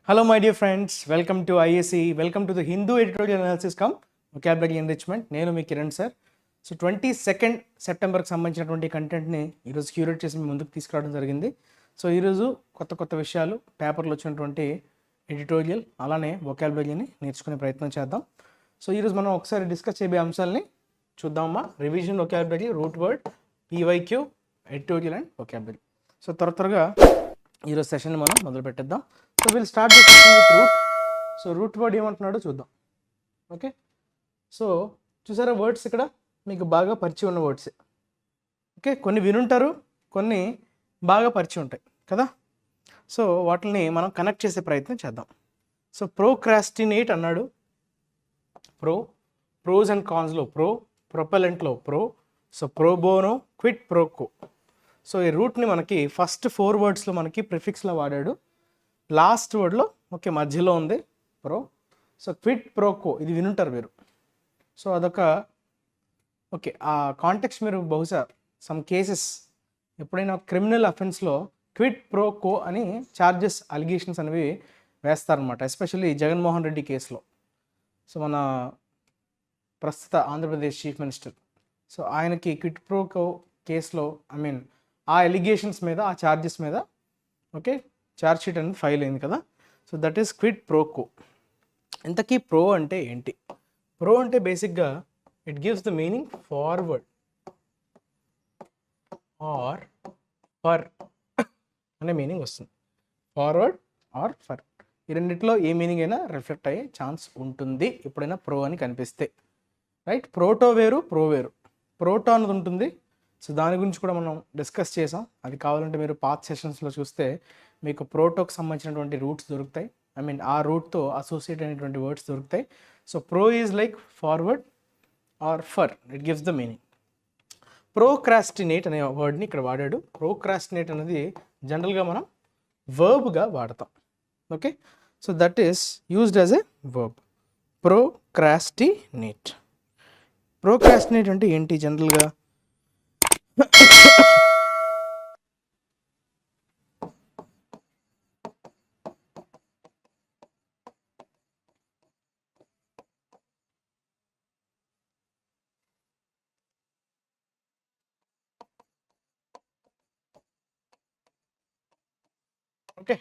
Hello my dear friends, welcome to IACE, welcome to the Hindu Editorial Analysis cum Vocabulary Enrichment. నేను మీ Kiran sir. So 22nd సెప్టెంబర్కి సంబంధించినటువంటి కంటెంట్ని ఈరోజు curate చేసి మీ ముందుకు తీసుకురావడం జరిగింది. సో ఈరోజు కొత్త విషయాలు పేపర్లో వచ్చినటువంటి ఎడిటోరియల్ అలానే వొకాబులరీని నేర్చుకునే ప్రయత్నం చేద్దాం. సో ఈరోజు మనం ఒకసారి డిస్కస్ చేయబోయే అంశాలని చూద్దామా. Revision vocabulary, root word, PYQ, editorial and vocabulary. So త్వరగా ఈరోజు సెషన్ మనం మొదలు పెట్టేద్దాం. So will start the session with root. So root word ఏమంటున్నాడో చూద్దాం. ఓకే, సో చూసారా వర్డ్స్ ఇక్కడ మీకు బాగా పరిచయం ఉన్న వర్డ్సే. ఓకే, కొన్ని వినుంటారు, కొన్ని బాగా పరిచయం ఉంటాయి కదా. సో వాటిని మనం కనెక్ట్ చేసే ప్రయత్నం చేద్దాం. సో ప్రోక్రాస్టినేట్ అన్నాడు. ప్రోస్ అండ్ కాన్స్లో ప్రొపెలెంట్లో so pro bono, quid pro quo. So ఈ రూట్ని మనకి ఫస్ట్ 4 వర్డ్స్లో మనకి ప్రిఫిక్స్లో వాడాడు. లాస్ట్ వర్డ్లో ఓకే మధ్యలో ఉంది ప్రో. సో క్విట్ ప్రోకో ఇది వినుంటారు మీరు. సో అదొక ఓకే ఆ కాంటెక్స్ట్ మీరు బహుశా సమ్ కేసెస్ ఎప్పుడైనా క్రిమినల్ అఫెన్స్లో క్విట్ ప్రోకో అని ఛార్జెస్ అలిగేషన్స్ అనేవి వేస్తారనమాట. ఎస్పెషల్లీ జగన్మోహన్ రెడ్డి కేసులో. సో మన ప్రస్తుత ఆంధ్రప్రదేశ్ చీఫ్ మినిస్టర్, సో ఆయనకి క్విట్ ప్రోకో కేసులో ఆ ఎలిగేషన్స్ మీద, ఆ ఛార్జెస్ మీద ఓకే ఛార్జ్ షీట్ అనేది ఫైల్ అయింది కదా. So that is quid pro quo. ఇంతకీ ప్రో అంటే ఏంటి? ప్రో అంటే బేసిక్గా it gives the meaning forward are for అనే మీనింగ్ వస్తుంది. ఫార్వర్డ్ ఆర్ ఫర్ ఈ రెండిట్లో ఏ మీనింగ్ అయినా రిఫ్లెక్ట్ అయ్యే ఛాన్స్ ఉంటుంది ఎప్పుడైనా ప్రో అని కనిపిస్తే. రైట్, ప్రోటో వేరు, ప్రో వేరు. ప్రోటో అనేది ఉంటుంది. సో దాని గురించి కూడా మనం డిస్కస్ చేసాం. అది కావాలంటే మీరు పాత్ సెషన్స్లో చూస్తే మీకు ప్రోటోకి సంబంధించినటువంటి రూట్స్ దొరుకుతాయి. ఆ రూట్తో అసోసియేట్ అయినటువంటి వర్డ్స్ దొరుకుతాయి. So pro is like forward are for, it gives the meaning. Procrastinate అనే వర్డ్ని ఇక్కడ వాడాడు. ప్రోక్రాస్టినేట్ అనేది జనరల్గా మనం వర్బ్గా వాడతాం. Okay, so that is used as a verb. Procrastinate. Procrastinate అంటే ఏంటి జనరల్గా? Okay,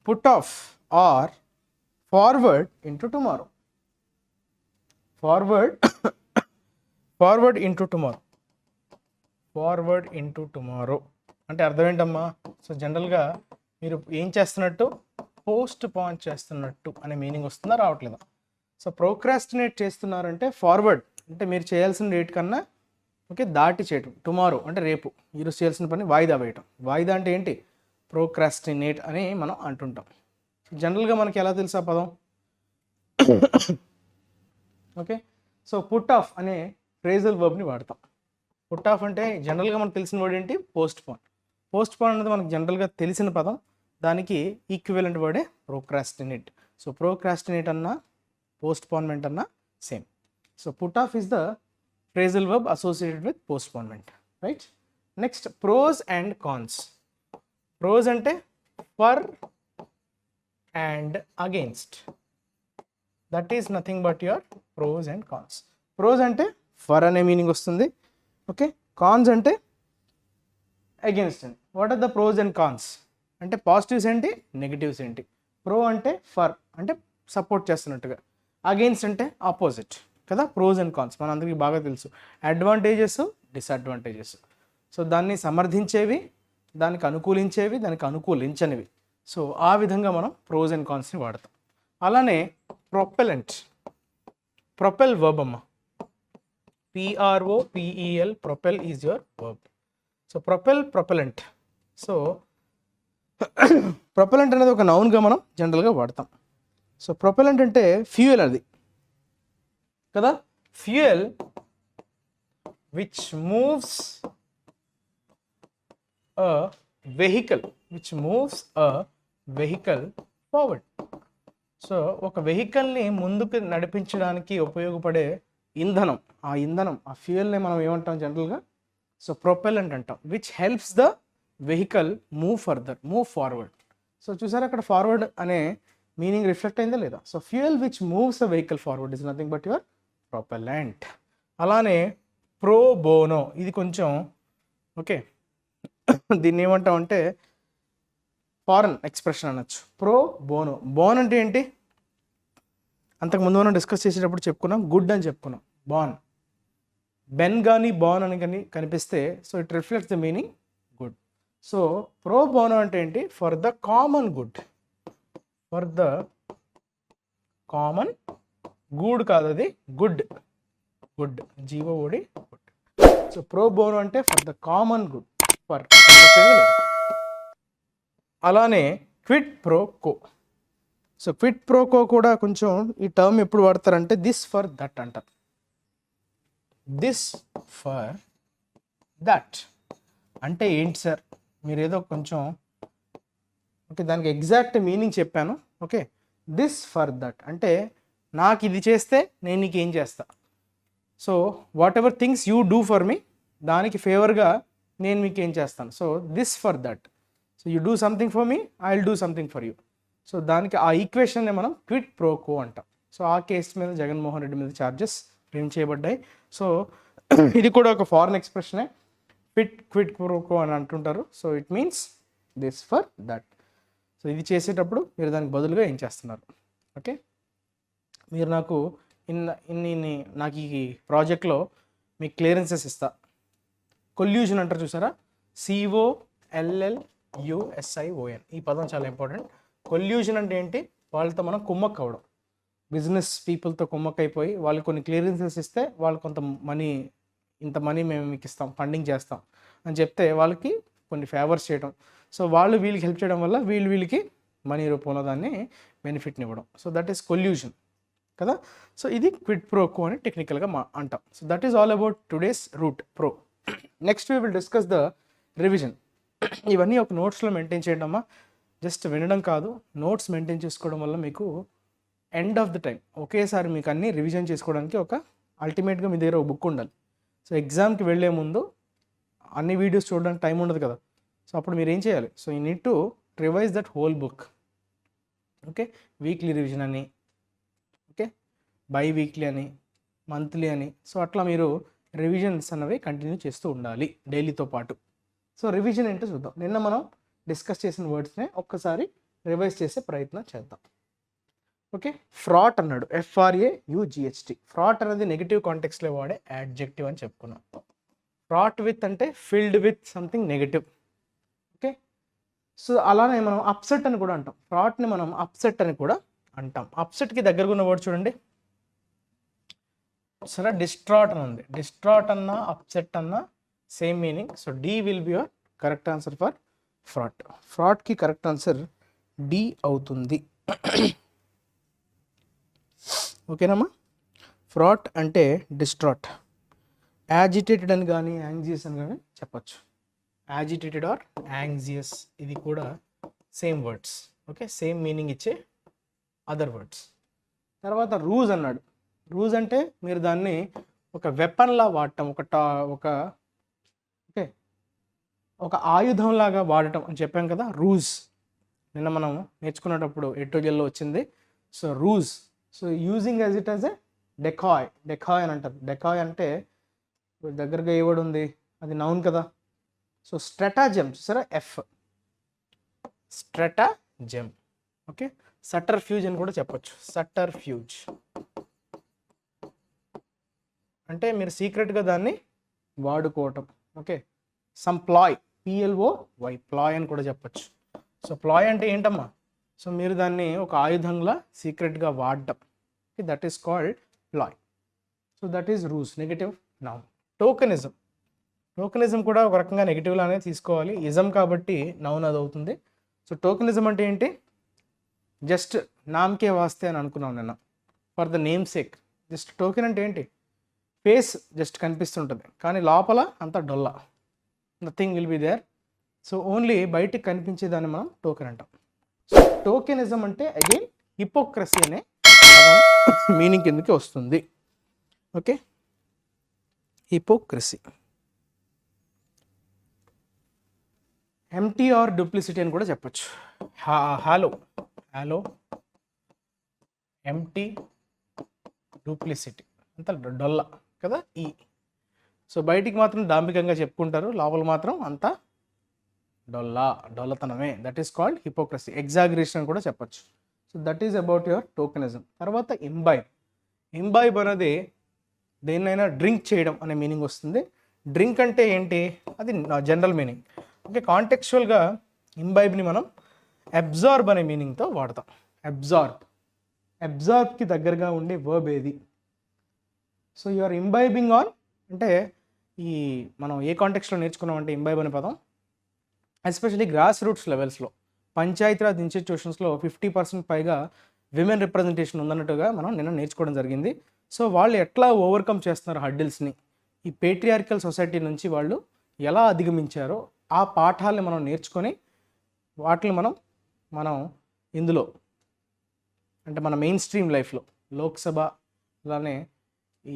put off or forward into tomorrow. Forward into tomorrow. Forward into tomorrow అంటే అర్థం ఏంటమ్మా? సో జనరల్గా మీరు ఏం చేస్తున్నట్టు, పోస్ట్ పోన్ చేస్తున్నట్టు అనే మీనింగ్ వస్తుందా, రావట్లేదా? సో ప్రోక్రాస్టినేట్ చేస్తున్నారంటే ఫార్వర్డ్ అంటే మీరు చేయాల్సిన డేట్ కన్నా ఓకే దాటి చేయటం. టుమారో అంటే రేపు, ఈరోజు చేయాల్సిన పని వాయిదా వేయటం. వాయిదా అంటే ఏంటి? ప్రోక్రాస్టినేట్ అని మనం అంటుంటాం. జనరల్గా మనకి ఎలా తెలుసు ఆ పదం? ఓకే, సో పుట్ ఆఫ్ అనే ఫ్రేజల్ వర్బ్ని వాడతాం. పుట్ ఆఫ్ అంటే జనరల్గా మనకు తెలిసిన వర్డ్ ఏంటి? Post phone. పోస్ట్ పోన్ అనేది మనకు జనరల్గా తెలిసిన పదం. దానికి ఈక్వివలెంట్ వర్డే ప్రోక్రాస్టినేట్. సో ప్రోక్రాస్టినేట్ అన్నా పోస్ట్ పోన్మెంట్ అన్నా same. So put off is the phrasal verb associated with postponement. Right, next pros and cons. Pros అంటే for and against. That is nothing but your pros and cons. Pros అంటే for అనే meaning వస్తుంది. Okay, cons అంటే against అండి. What are the pros and cons అంటే positives ఏంటి, negatives ఏంటి. Pro అంటే ఫర్ అంటే సపోర్ట్ చేస్తున్నట్టుగా, అగెయిన్స్ట్ అంటే ఆపోజిట్ కదా. ప్రోస్ అండ్ కాన్స్ మన అందరికీ బాగా తెలుసు. Advantages, disadvantages. సో దాన్ని సమర్థించేవి, దానికి అనుకూలించేవి, దానికి అనుకూలించనివి. సో ఆ విధంగా మనం ప్రోస్ అండ్ కాన్స్ని వాడతాం. అలానే ప్రొపెలెంట్. ప్రొపెల్ వర్బ్ అమ్మ, PROPEL, propel is your verb. So propellant. So propellant అనేది ఒక నౌన్గా మనం జనరల్గా వాడతాం. సో ప్రొపెలెంట్ అంటే ఫ్యూయల్ అది కదా. Fuel which moves a vehicle forward. So ఒక వెహికల్ని ముందుకు నడిపించడానికి ఉపయోగపడే ఇంధనం, ఆ ఫ్యూయల్ని మనం ఏమంటాం జనరల్గా? సో ప్రొపెలెంట్ అంటాం. Which helps the vehicle move forward. So చూసారా అక్కడ ఫార్వర్డ్ అనే మీనింగ్ రిఫ్లెక్ట్ అయిందా లేదా? So fuel which moves the vehicle forward is nothing but your propellant. అలానే ప్రో బోనో, ఇది కొంచెం ఓకే, దీన్ని ఏమంటాం అంటే ఫారెన్ ఎక్స్ప్రెషన్ అనొచ్చు. Pro Bono. బోన్ అంటే ఏంటి? అంతకుముందు మనం డిస్కస్ చేసేటప్పుడు చెప్పుకున్నాం, గుడ్ అని చెప్పుకున్నాం. బాన్, బెన్ కానీ బాన్ అని కానీ కనిపిస్తే so it reflects the meaning good. So pro Bono అంటే ఏంటి? For the common good. For the common good కాదు, అది good. Good, జీవోడి good. So pro Bono అంటే for the common good. For అలానే క్విడ్ ప్రో కో. సో క్విడ్ ప్రో కో కూడా కొంచెం ఈ term ఎప్పుడు వాడతారంటే దిస్ ఫర్ దట్ అంటారు. దిస్ ఫర్ దట్ అంటే ఏంటి సార్? మీరు ఏదో కొంచెం ఓకే దానికి ఎగ్జాక్ట్ మీనింగ్ చెప్పాను. ఓకే, దిస్ ఫర్ దట్ అంటే నాకు ఇది చేస్తే నేను నీకు ఏం చేస్తా. So what ever things you do for me, దానికి ఫేవర్గా నేను మీకు ఏం చేస్తాను. So this for that. So you do something for me, I will do something for you. So దానికి ఆ ఈక్వేషన్ని మనం క్విడ్ ప్రో కో అంటాం. సో ఆ కేసు మీద జగన్మోహన్ రెడ్డి మీద ఛార్జెస్ ఫ్రేమ్ చేయబడ్డాయి. సో ఇది కూడా ఒక ఫారెన్ ఎక్స్ప్రెషనే, క్విడ్ ప్రో కో అని అంటుంటారు. So it means this for that. So ఇది చేసేటప్పుడు మీరు దానికి బదులుగా ఏం చేస్తున్నారు. ఓకే, మీరు నాకు ఇన్ని నాకు ఈ ప్రాజెక్ట్లో మీకు క్లియరెన్సెస్ ఇస్తా. కొల్యూషన్ అంటారు చూసారా, COLLUSION, ఈ పదం చాలా ఇంపార్టెంట్. కొల్యూషన్ అంటే ఏంటి? వాళ్ళతో మనం కుమ్మక్క అవ్వడం, బిజినెస్ పీపుల్తో కుమ్మక్క అయిపోయి వాళ్ళు కొన్ని క్లియరెన్సెస్ ఇస్తే వాళ్ళు కొంత మనీ, ఇంత మనీ మేము మీకు ఇస్తాం, ఫండింగ్ చేస్తాం అని చెప్తే వాళ్ళకి కొన్ని ఫేవర్స్ చేయడం. సో వాళ్ళు వీళ్ళకి హెల్ప్ చేయడం వల్ల వీళ్ళకి మనీ రూపంలో దాన్ని బెనిఫిట్ని ఇవ్వడం. సో దట్ ఈస్ కొల్యూషన్ కదా. సో ఇది క్విడ్ ప్రో కో అని టెక్నికల్గా అంటాం. So that is all about today's root pro. Next we will discuss the revision. ఇవన్నీ ఒక నోట్స్లో మెయింటైన్ చేయడం అమ్మా, జస్ట్ వినడం కాదు, నోట్స్ మెయింటైన్ చేసుకోవడం వల్ల మీకు ఎండ్ ఆఫ్ ద టైం ఒకేసారి మీకు అన్నీ రివిజన్ చేసుకోవడానికి ఒక అల్టిమేట్గా మీ దగ్గర ఒక బుక్ ఉండాలి. సో ఎగ్జామ్కి వెళ్ళే ముందు అన్ని వీడియోస్ చూడడానికి టైం ఉండదు కదా. సో అప్పుడు మీరు ఏం చేయాలి? So you need to revise that whole book. Okay, weekly revision అని, ఓకే, బై వీక్లీ అని, మంత్లీ అని. సో అట్లా మీరు రివిజన్స్ అన్నవి కంటిన్యూ చేస్తూ ఉండాలి డైలీతో పాటు. సో రివిజన్ ఏంటో చూద్దాం. నిన్న మనం డిస్కస్ చేసిన వర్డ్స్నే ఒక్కసారి రివైజ్ చేసే ప్రయత్నం చేద్దాం. ఓకే, ఫ్రాట్ అన్నాడు, FRAUGHT. ఫ్రాట్ అనేది నెగిటివ్ కాంటెక్స్లో వాడే యాడ్జెక్టివ్ అని చెప్పుకున్నాం. ఫ్రాట్ విత్ అంటే filled with something negative. Okay, so అలానే మనం అప్సెట్ అని కూడా అంటాం. ఫ్రాట్ని మనం అప్సెట్ అని కూడా అంటాం. అప్సెట్కి దగ్గరగా ఉన్న వర్డ్ చూడండి, సరే డిస్ట్రాట్ అని ఉంది. డిస్ట్రాట్ అన్నా అప్సెట్ అన్నా same meaning. So D will be your correct answer for fraught. ఫ్రాట్కి కరెక్ట్ ఆన్సర్ D అవుతుంది. ఓకేనమ్మా. ఫ్రాట్ అంటే డిస్ట్రాట్. యాజిటేటెడ్ అని కానీ యాంగ్జియస్ అని కానీ చెప్పచ్చు. యాజిటేటెడ్ ఆర్ యాంగ్జియస్, ఇది కూడా same words. Okay, same meaning ఇచ్చే అదర్ వర్డ్స్. తర్వాత రూజ్ అన్నాడు. రూజ్ అంటే మీరు దాన్ని ఒక వెపన్లా వాడటం, ఒక ఆయుధంలాగా వాడటం అని చెప్పాం కదా. రూజ్ నిన్న మనం నేర్చుకునేటప్పుడు ఎడిటోరియల్లో వచ్చింది. So రూజ్, so using as it as a decoy. Decoy అని అంటారు. డెకాయ్ అంటే దగ్గరగా ఏ వర్డ్ ఉంది, అది నౌన్ కదా. సో స్ట్రాటజమ్ చూసారా, F, స్ట్రాటజమ్. ఓకే, సటర్ఫ్యూజ్ అని కూడా చెప్పచ్చు. సటర్ఫ్యూజ్ అంటే మీరు సీక్రెట్గా దాన్ని వాడుకోవటం. Okay, some ploy, PLOY, ploy అని కూడా చెప్పచ్చు. సో ప్లాయ్ అంటే ఏంటమ్మా? సో మీరు దాన్ని ఒక ఆయుధంలా సీక్రెట్గా వాడటం. That is called ploy. So that is ruse, negative noun. Tokenism. Tokenism కూడా ఒక రకంగా నెగిటివ్లానే తీసుకోవాలి, ఇజం కాబట్టి నౌన్ అది అవుతుంది. సో టోకెనిజం అంటే ఏంటి? జస్ట్ నామకే వాస్తే అని అనుకున్నాం నిన్న, for the name sake. Just token అంటే ఏంటి? ఫేస్ జస్ట్ కనిపిస్తుంటుంది కానీ లోపల అంతా డొల్లా, nothing will be there. So only బయటికి కనిపించేదాన్ని మనం టోకెన్ అంటాం. సో టోకెనిజం అంటే అగైన్ హిపోక్రసీ అనే మీనింగ్ కిందకి వస్తుంది. Okay, hypocrisy. ఎంటీ ఆర్ డూప్లిసిటీ అని కూడా చెప్పచ్చు. హాలో ఎంటీ డూప్లిసిటీ అంత డొల్ల కదా ఈ. సో బయటికి మాత్రం డాంబికంగా చెప్పుకుంటారు, లోపల మాత్రం అంతా డొల్లతనమే. That is called hypocrisy. Exaggeration అని కూడా చెప్పచ్చు. So that is about your tokenism. తర్వాత ఇంబైబ్ అనేది దేన్నైనా డ్రింక్ చేయడం అనే మీనింగ్ వస్తుంది. డ్రింక్ అంటే ఏంటి, అది జనరల్ మీనింగ్. ఓకే, కాంటెక్చువల్గా ఇంబైబ్ని మనం అబ్జార్బ్ అనే మీనింగ్తో వాడతాం. అబ్జార్బ్కి దగ్గరగా ఉండే వర్బ్ ఏది? So you are imbibing on అంటే ఈ మనం ఏ కాంటెక్స్లో నేర్చుకున్నామంటే ఇంబైబ్ అనే పదం ఎస్పెషల్లీ గ్రాస్ రూట్స్ లెవెల్స్లో, పంచాయతీరాజ్ ఇన్స్టిట్యూషన్స్లో 50% పైగా విమెన్ రిప్రజెంటేషన్ ఉందన్నట్టుగా మనం నిన్న నేర్చుకోవడం జరిగింది. సో వాళ్ళు ఎట్లా ఓవర్కమ్ చేస్తున్నారు హడ్డిల్స్ని, ఈ పేట్రియార్కల్ సొసైటీ నుంచి వాళ్ళు ఎలా అధిగమించారో ఆ పాఠాలని మనం నేర్చుకొని వాటిని మనం ఇందులో అంటే మన మెయిన్ స్ట్రీమ్ లైఫ్లో లోక్సభ అలానే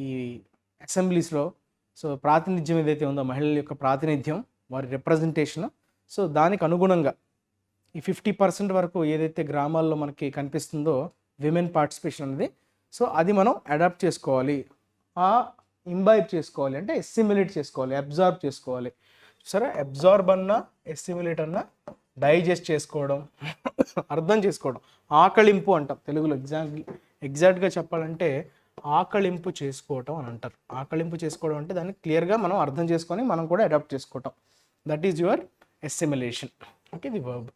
ఈ అసెంబ్లీస్లో సో ప్రాతినిధ్యం ఏదైతే ఉందో మహిళల యొక్క ప్రాతినిధ్యం, వారి రిప్రజెంటేషన్, సో దానికి అనుగుణంగా ఈ 50% వరకు ఏదైతే గ్రామాల్లో మనకి కనిపిస్తుందో విమెన్ పార్టిసిపేషన్ అనేది, సో అది మనం అడాప్ట్ చేసుకోవాలి, ఇంబైబ్ చేసుకోవాలి అంటే ఎస్సిమ్యులేట్ చేసుకోవాలి, అబ్జార్బ్ చేసుకోవాలి. సరే, అబ్జార్బ్ అన్నా ఎస్సిమ్యులేట్ అన్నా డైజెస్ట్ చేసుకోవడం, అర్థం చేసుకోవడం, ఆకళింపు అంటాం తెలుగులో. ఎగ్జాక్ట్గా చెప్పాలంటే ఆకళింపు చేసుకోవటం అని అంటారు. ఆకళింపు చేసుకోవడం అంటే దాన్ని క్లియర్గా మనం అర్థం చేసుకొని మనం కూడా అడాప్ట్ చేసుకోవటం. That is your assimilation. Okay, the verb.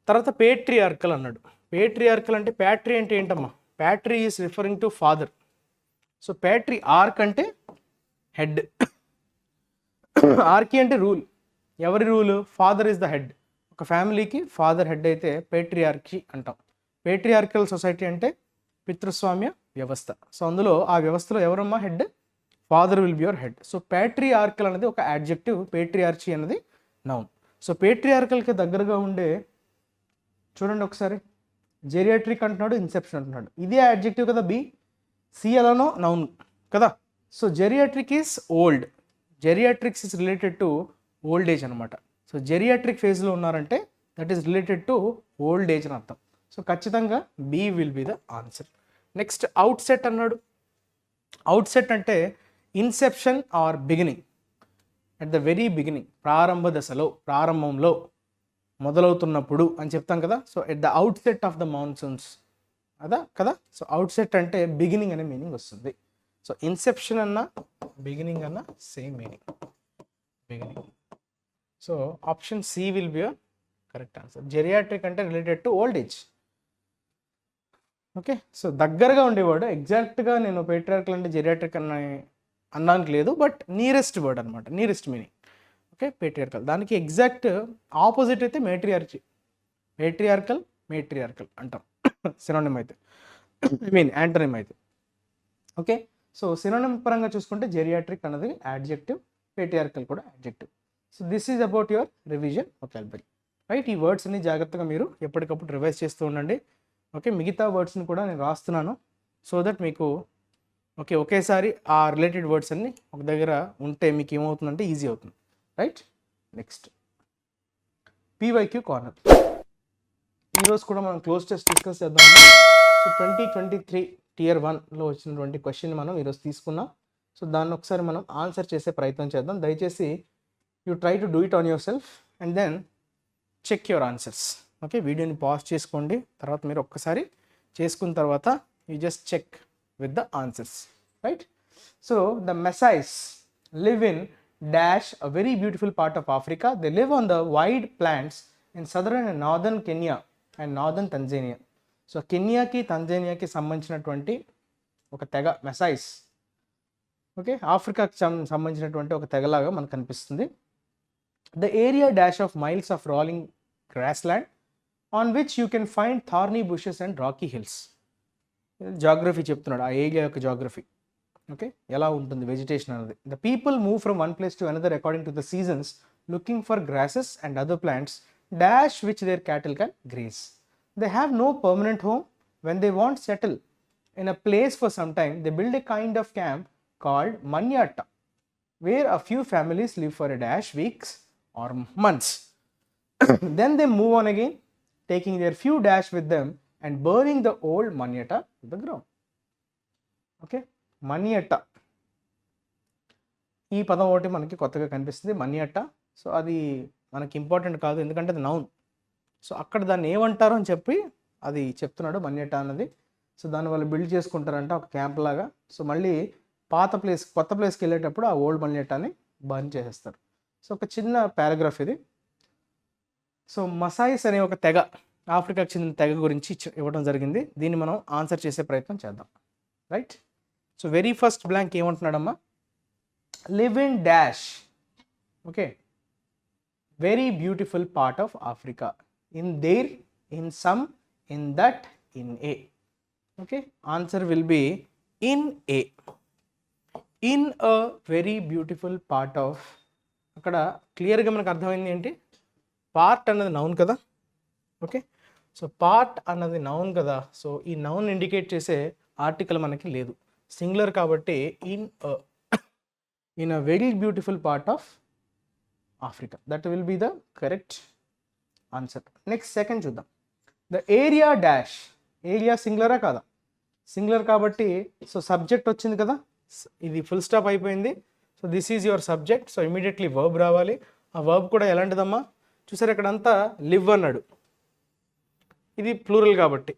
తర్వాత పేట్రియార్కల్ అన్నాడు. పేట్రియార్కల్ అంటే ప్యాట్రీ అంటే ఏంటమ్మా? Patri is referring to father. So patri arch అంటే హెడ్, ఆర్కి అంటే రూల్. ఎవరి rule? Father is the head. ఒక ఫ్యామిలీకి ఫాదర్ హెడ్ అయితే పేట్రియార్కీ అంటాం. పేట్రియార్కల్ సొసైటీ అంటే పితృస్వామ్య వ్యవస్థ. సో అందులో ఆ వ్యవస్థలో ఎవరమ్మా head? Father will be your head. So patriarchal అనేది ఒక యాడ్జెక్టివ్, పేట్రియార్చీ అనేది నౌన్. సో పేట్రియార్కల్కి దగ్గరగా ఉండే చూడండి ఒకసారి, జెరియాట్రిక్ అంటున్నాడు, ఇన్సెప్షన్ అంటున్నాడు. ఇదే యాడ్జెక్టివ్ కదా, సి ఎలానో నౌన్ కదా. So geriatric is old, geriatrics is related to old age అనమాట. సో జెరియాట్రిక్ ఫేజ్లో ఉన్నారంటే that is related to old age అని అర్థం. సో ఖచ్చితంగా B will be the answer. Next outset అన్నాడు. అవుట్సెట్ అంటే inception or beginning, at the very beginning, ప్రారంభ దశలో, ప్రారంభంలో, మొదలవుతున్నప్పుడు అని చెప్తాం కదా. So at the outset of the monsoons అదా కదా. సో అవుట్సెట్ అంటే బిగినింగ్ అనే మీనింగ్ వస్తుంది. సో ఇన్సెప్షన్ అన్నా బిగినింగ్ అన్నా same meaning, beginning. So option C will be your correct answer. Geriatric అంటే related to old age. Okay, so దగ్గరగా ఉండేవాడు. ఎగ్జాక్ట్గా నేను పేట్రియార్కల్ అంటే జెరియాట్రిక్ అన్నానికి లేదు, బట్ నియరెస్ట్ వర్డ్ అనమాట, నియరెస్ట్ మీనింగ్. Okay, patriarchal. దానికి ఎగ్జాక్ట్ ఆపోజిట్ అయితే మేట్రియార్చీ. మేట్రియార్కల్ అంటాం సినోనిమ్ అయితే, యాంటోనిమ్ అయితే. ఓకే, సో సినోనిమ్ పరంగా చూసుకుంటే జెరియాట్రిక్ అన్నది యాడ్జెక్టివ్, పేట్రియార్కల్ కూడా adjective. So this is about your revision vocabulary. Right, ఈ వర్డ్స్ అన్ని జాగ్రత్తగా మీరు ఎప్పటికప్పుడు రివైజ్ చేస్తూ ఉండండి. ఓకే, మిగతా వర్డ్స్ని కూడా నేను రాస్తున్నాను సో దట్ మీకు ఒకేసారి ఆ రిలేటెడ్ వర్డ్స్ అన్ని ఒక దగ్గర ఉంటే మీకు ఏమవుతుందంటే ఈజీ అవుతుంది. Right, next PYQ corner. ఈరోజు కూడా మనం క్లోజ్ టెస్ట్ డిస్కస్ చేద్దాము. సో 2023 Tier 1లో వచ్చినటువంటి క్వశ్చన్ మనం ఈరోజు తీసుకున్నాం. సో దాన్ని ఒకసారి మనం ఆన్సర్ చేసే ప్రయత్నం చేద్దాం. దయచేసి you try to do it on yourself and then check your answers. Okay, వీడియోని పాజ్ చేసుకోండి, తర్వాత మీరు ఒక్కసారి చేసుకున్న తర్వాత you just check with the answers. Right, so the Maasais live in dash, a very beautiful part of Africa. They live on the wide plains in southern and northern Kenya and northern Tanzania. So Kenya ki Tanzania ki సంబంధించినటువంటి ఒక తెగ Maasais. Okay, ఆఫ్రికాకి సంబంధించినటువంటి ఒక తెగలాగా మనకు కనిపిస్తుంది. The area dash of miles of rolling grassland on which you can find thorny bushes and rocky hills. Geography చెప్తున్నాడు, ఆ area యొక్క జాగ్రఫీ. ఓకే, ఎలా ఉంటుంది వెజిటేషన్ అనేది. The people move from one place to another according to the seasons, looking for grasses and other plants dash which their cattle can graze. They have no permanent home. When they want settle in a place for some time, they build a kind of camp called Manyata, where a few families live for a dash weeks or months. Then they move on again, taking their few dash with them and burning the old manyata to the ground. Okay, మణియట్ట ఈ పదం ఒకటి మనకి కొత్తగా కనిపిస్తుంది, మణియట్ట. So అది మనకి important కాదు, ఎందుకంటే అది నౌన్. సో అక్కడ దాన్ని ఏమంటారు అని చెప్పి అది చెప్తున్నాడు, మణియట్ట అన్నది. సో దాన్ని వాళ్ళు బిల్డ్ చేసుకుంటారంట ఒక క్యాంప్ లాగా. సో మళ్ళీ పాత ప్లేస్ కొత్త ప్లేస్కి వెళ్ళేటప్పుడు ఆ ఓల్డ్ మణియట్టాని బర్న్ చేసేస్తారు. సో ఒక చిన్న పారాగ్రాఫ్ ఇది. సో మసాయిస్ అనే ఒక తెగ, ఆఫ్రికాకి చెందిన తెగ గురించి ఇవ్వడం జరిగింది. దీన్ని మనం ఆన్సర్ చేసే ప్రయత్నం చేద్దాం. Right. So very first blank ఏమంటున్నాడమ్మా, live in dash. Okay, very beautiful part of Africa, in there, in some, in that, in a. Okay, answer will be in a. In a very beautiful part of, అక్కడ క్లియర్గా మనకు అర్థమైంది ఏంటి, part అన్నది noun కదా. Okay, so part అన్నది noun కదా. So ఈ నౌన్ ఇండికేట్ చేసే ఆర్టికల్ మనకి లేదు, సింగులర్ కాబట్టి in a very beautiful part of Africa, that will be the correct answer. Next second చూద్దాం. ద ఏరియా డాష్, ఏరియా సింగులరా కాదా, సింగులర్ కాబట్టి సో సబ్జెక్ట్ వచ్చింది కదా, ఇది ఫుల్ స్టాప్ అయిపోయింది. So this is your subject. So immediately verb రావాలి. ఆ verb కూడా ఎలాంటిదమ్మా, చూసారు ఇక్కడంతా లివ్ అన్నాడు, ఇది ప్లూరల్ కాబట్టి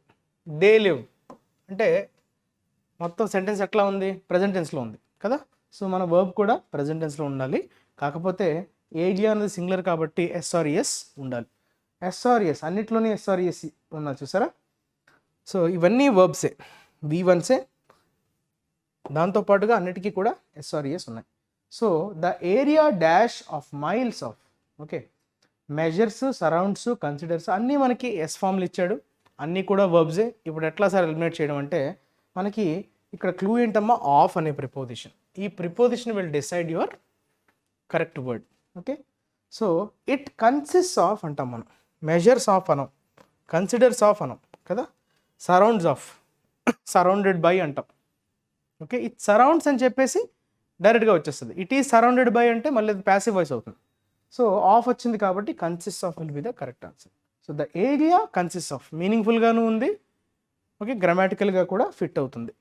దే లివ్ అంటే మొత్తం సెంటెన్స్ ఎట్లా ఉంది, ప్రజెంట్ టెన్స్లో ఉంది కదా. సో మన వర్బ్ కూడా ప్రజెంట్ టెన్స్లో ఉండాలి. కాకపోతే ఏరియా అనేది సింగులర్ కాబట్టి ఎస్ఆర్ఈఎస్ ఉండాలి. ఎస్ఆర్ఈఎస్ అన్నిట్లోనే ఎస్ఆర్ఈఎస్ ఉన్నా చూసారా. సో ఇవన్నీ వర్బ్సే, V1సే, దాంతోపాటుగా అన్నిటికీ కూడా ఎస్ఆర్ఈఎస్ ఉన్నాయి. So the area dash of miles of, okay, measures, surrounds, considers అన్నీ మనకి ఎస్ ఫామ్లు ఇచ్చాడు, అన్నీ కూడా వర్బ్సే. ఇప్పుడు ఎట్లా సార్ ఎలిమినేట్ చేయడం అంటే, మనకి ఇక్కడ క్లూ ఏంటమ్మా, ఆఫ్ అనే ప్రిపోజిషన్. ఈ preposition will decide your correct word. Okay, so it consist of అంటాం మనం, మెజర్స్ ఆఫ్ అనం, కన్సిడర్స్ ఆఫ్ అనం కదా, సరౌండ్స్ ఆఫ్, సరౌండెడ్ బై అంటాం. ఓకే, ఇట్ సరౌండ్స్ అని చెప్పేసి డైరెక్ట్గా వచ్చేస్తుంది. ఇట్ ఈజ్ సరౌండెడ్ బై అంటే మళ్ళీ అది ప్యాసివ్ వాయిస్ అవుతుంది. సో ఆఫ్ వచ్చింది కాబట్టి consist of will be the correct answer. So the area consist of మీనింగ్ఫుల్గాను ఉంది, ఓకే, గ్రామాటికల్గా కూడా ఫిట్ అవుతుంది,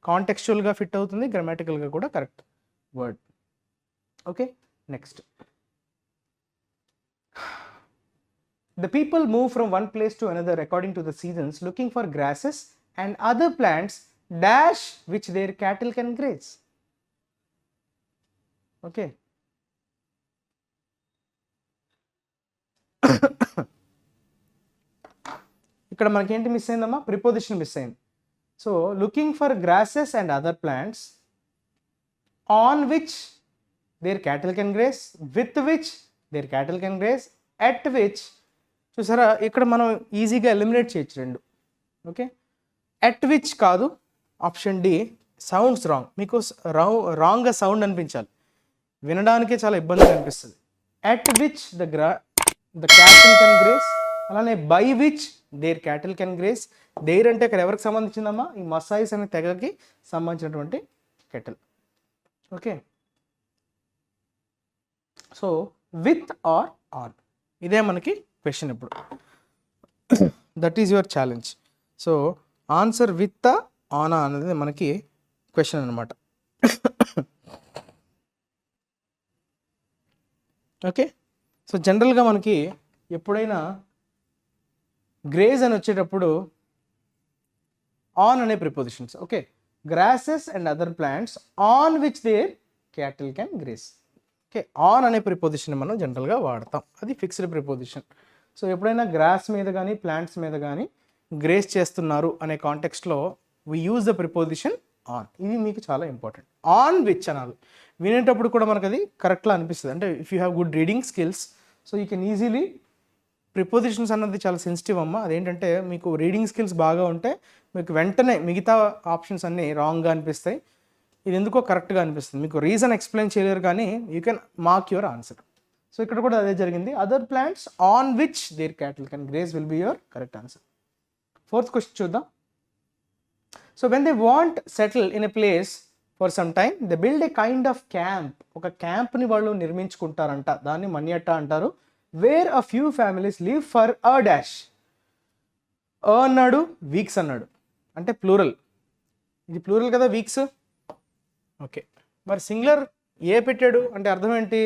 కాంటెక్స్చువల్గా ఫిట్ అవుతుంది, గ్రామాటికల్గా కూడా correct word. Okay, next. The people move from one place to another according to the seasons, looking for grasses and other plants dash which their cattle can graze. Okay. ఇక్కడ మనకేంటి miss అయిందమ్మా, preposition miss అయింది. So looking for grasses and other plants on which their cattle can graze, with which their cattle can graze, at which. చూసారా, ఇక్కడ మనం ఈజీగా eliminate చేయొచ్చు రెండు. ఓకే, ఎట్ విచ్ కాదు, ఆప్షన్ డి సౌండ్స్ రాంగ్. మీకు రాంగ్గా సౌండ్ అనిపించాలి, వినడానికే చాలా ఇబ్బందిగా అనిపిస్తుంది. At which the cattle can graze, అలానే by which their cattle can graze. Their అంటే ఇక్కడ ఎవరికి సంబంధించిందమ్మా, ఈ మసాయిస్ అనే తెగకి సంబంధించినటువంటి cattle. Okay, so with or on, ఇదే మనకి క్వశ్చన్ ఇప్పుడు. That is your challenge. So answer with ఆనా అనేది మనకి క్వశ్చన్ అనమాట. ఓకే, సో జనరల్గా మనకి ఎప్పుడైనా గ్రేజ్ అని వచ్చేటప్పుడు ఆన్ అనే prepositions. Okay, grasses and other plants on which their cattle can graze. Okay, on అనే ప్రిపోజిషన్ మనం జనరల్గా వాడతాం, అది ఫిక్స్డ్ ప్రిపోజిషన్. సో ఎప్పుడైనా గ్రాస్ మీద కానీ ప్లాంట్స్ మీద కానీ గ్రేస్ చేస్తున్నారు అనే కాంటెక్స్ట్లో we use the preposition on. ఇది మీకు చాలా ఇంపార్టెంట్. ఆన్ విచ్ అనాలి, వినేటప్పుడు కూడా మనకు అది కరెక్ట్లా అనిపిస్తుంది. అంటే if you have good reading skills, so you can easily, prepositions అన్నది చాలా సెన్సిటివ్ అమ్మ. అదేంటంటే మీకు రీడింగ్ స్కిల్స్ బాగా ఉంటే మీకు వెంటనే మిగతా ఆప్షన్స్ అన్నీ రాంగ్గా అనిపిస్తాయి, ఇది ఎందుకో కరెక్ట్గా అనిపిస్తుంది. మీకు రీజన్ ఎక్స్ప్లెయిన్ చేయలేరు కానీ you can mark your answer. So ఇక్కడ కూడా అదే జరిగింది. Other plants on which their cattle can graze will be your correct answer. Fourth question చూద్దాం. So when they want settle in a place for some time they build a kind of camp, ఒక క్యాంప్ని వాళ్ళు నిర్మించుకుంటారంట, దాన్ని మన్యట అంటారు. Where a few families live for a dash. అన్నాడు, weeks అన్నాడు, అంటే ప్లూరల్, ఇది ప్లూరల్ కదా వీక్స్. ఓకే, మరి సింగులర్ ఏ పెట్టాడు అంటే అర్థం ఏంటి,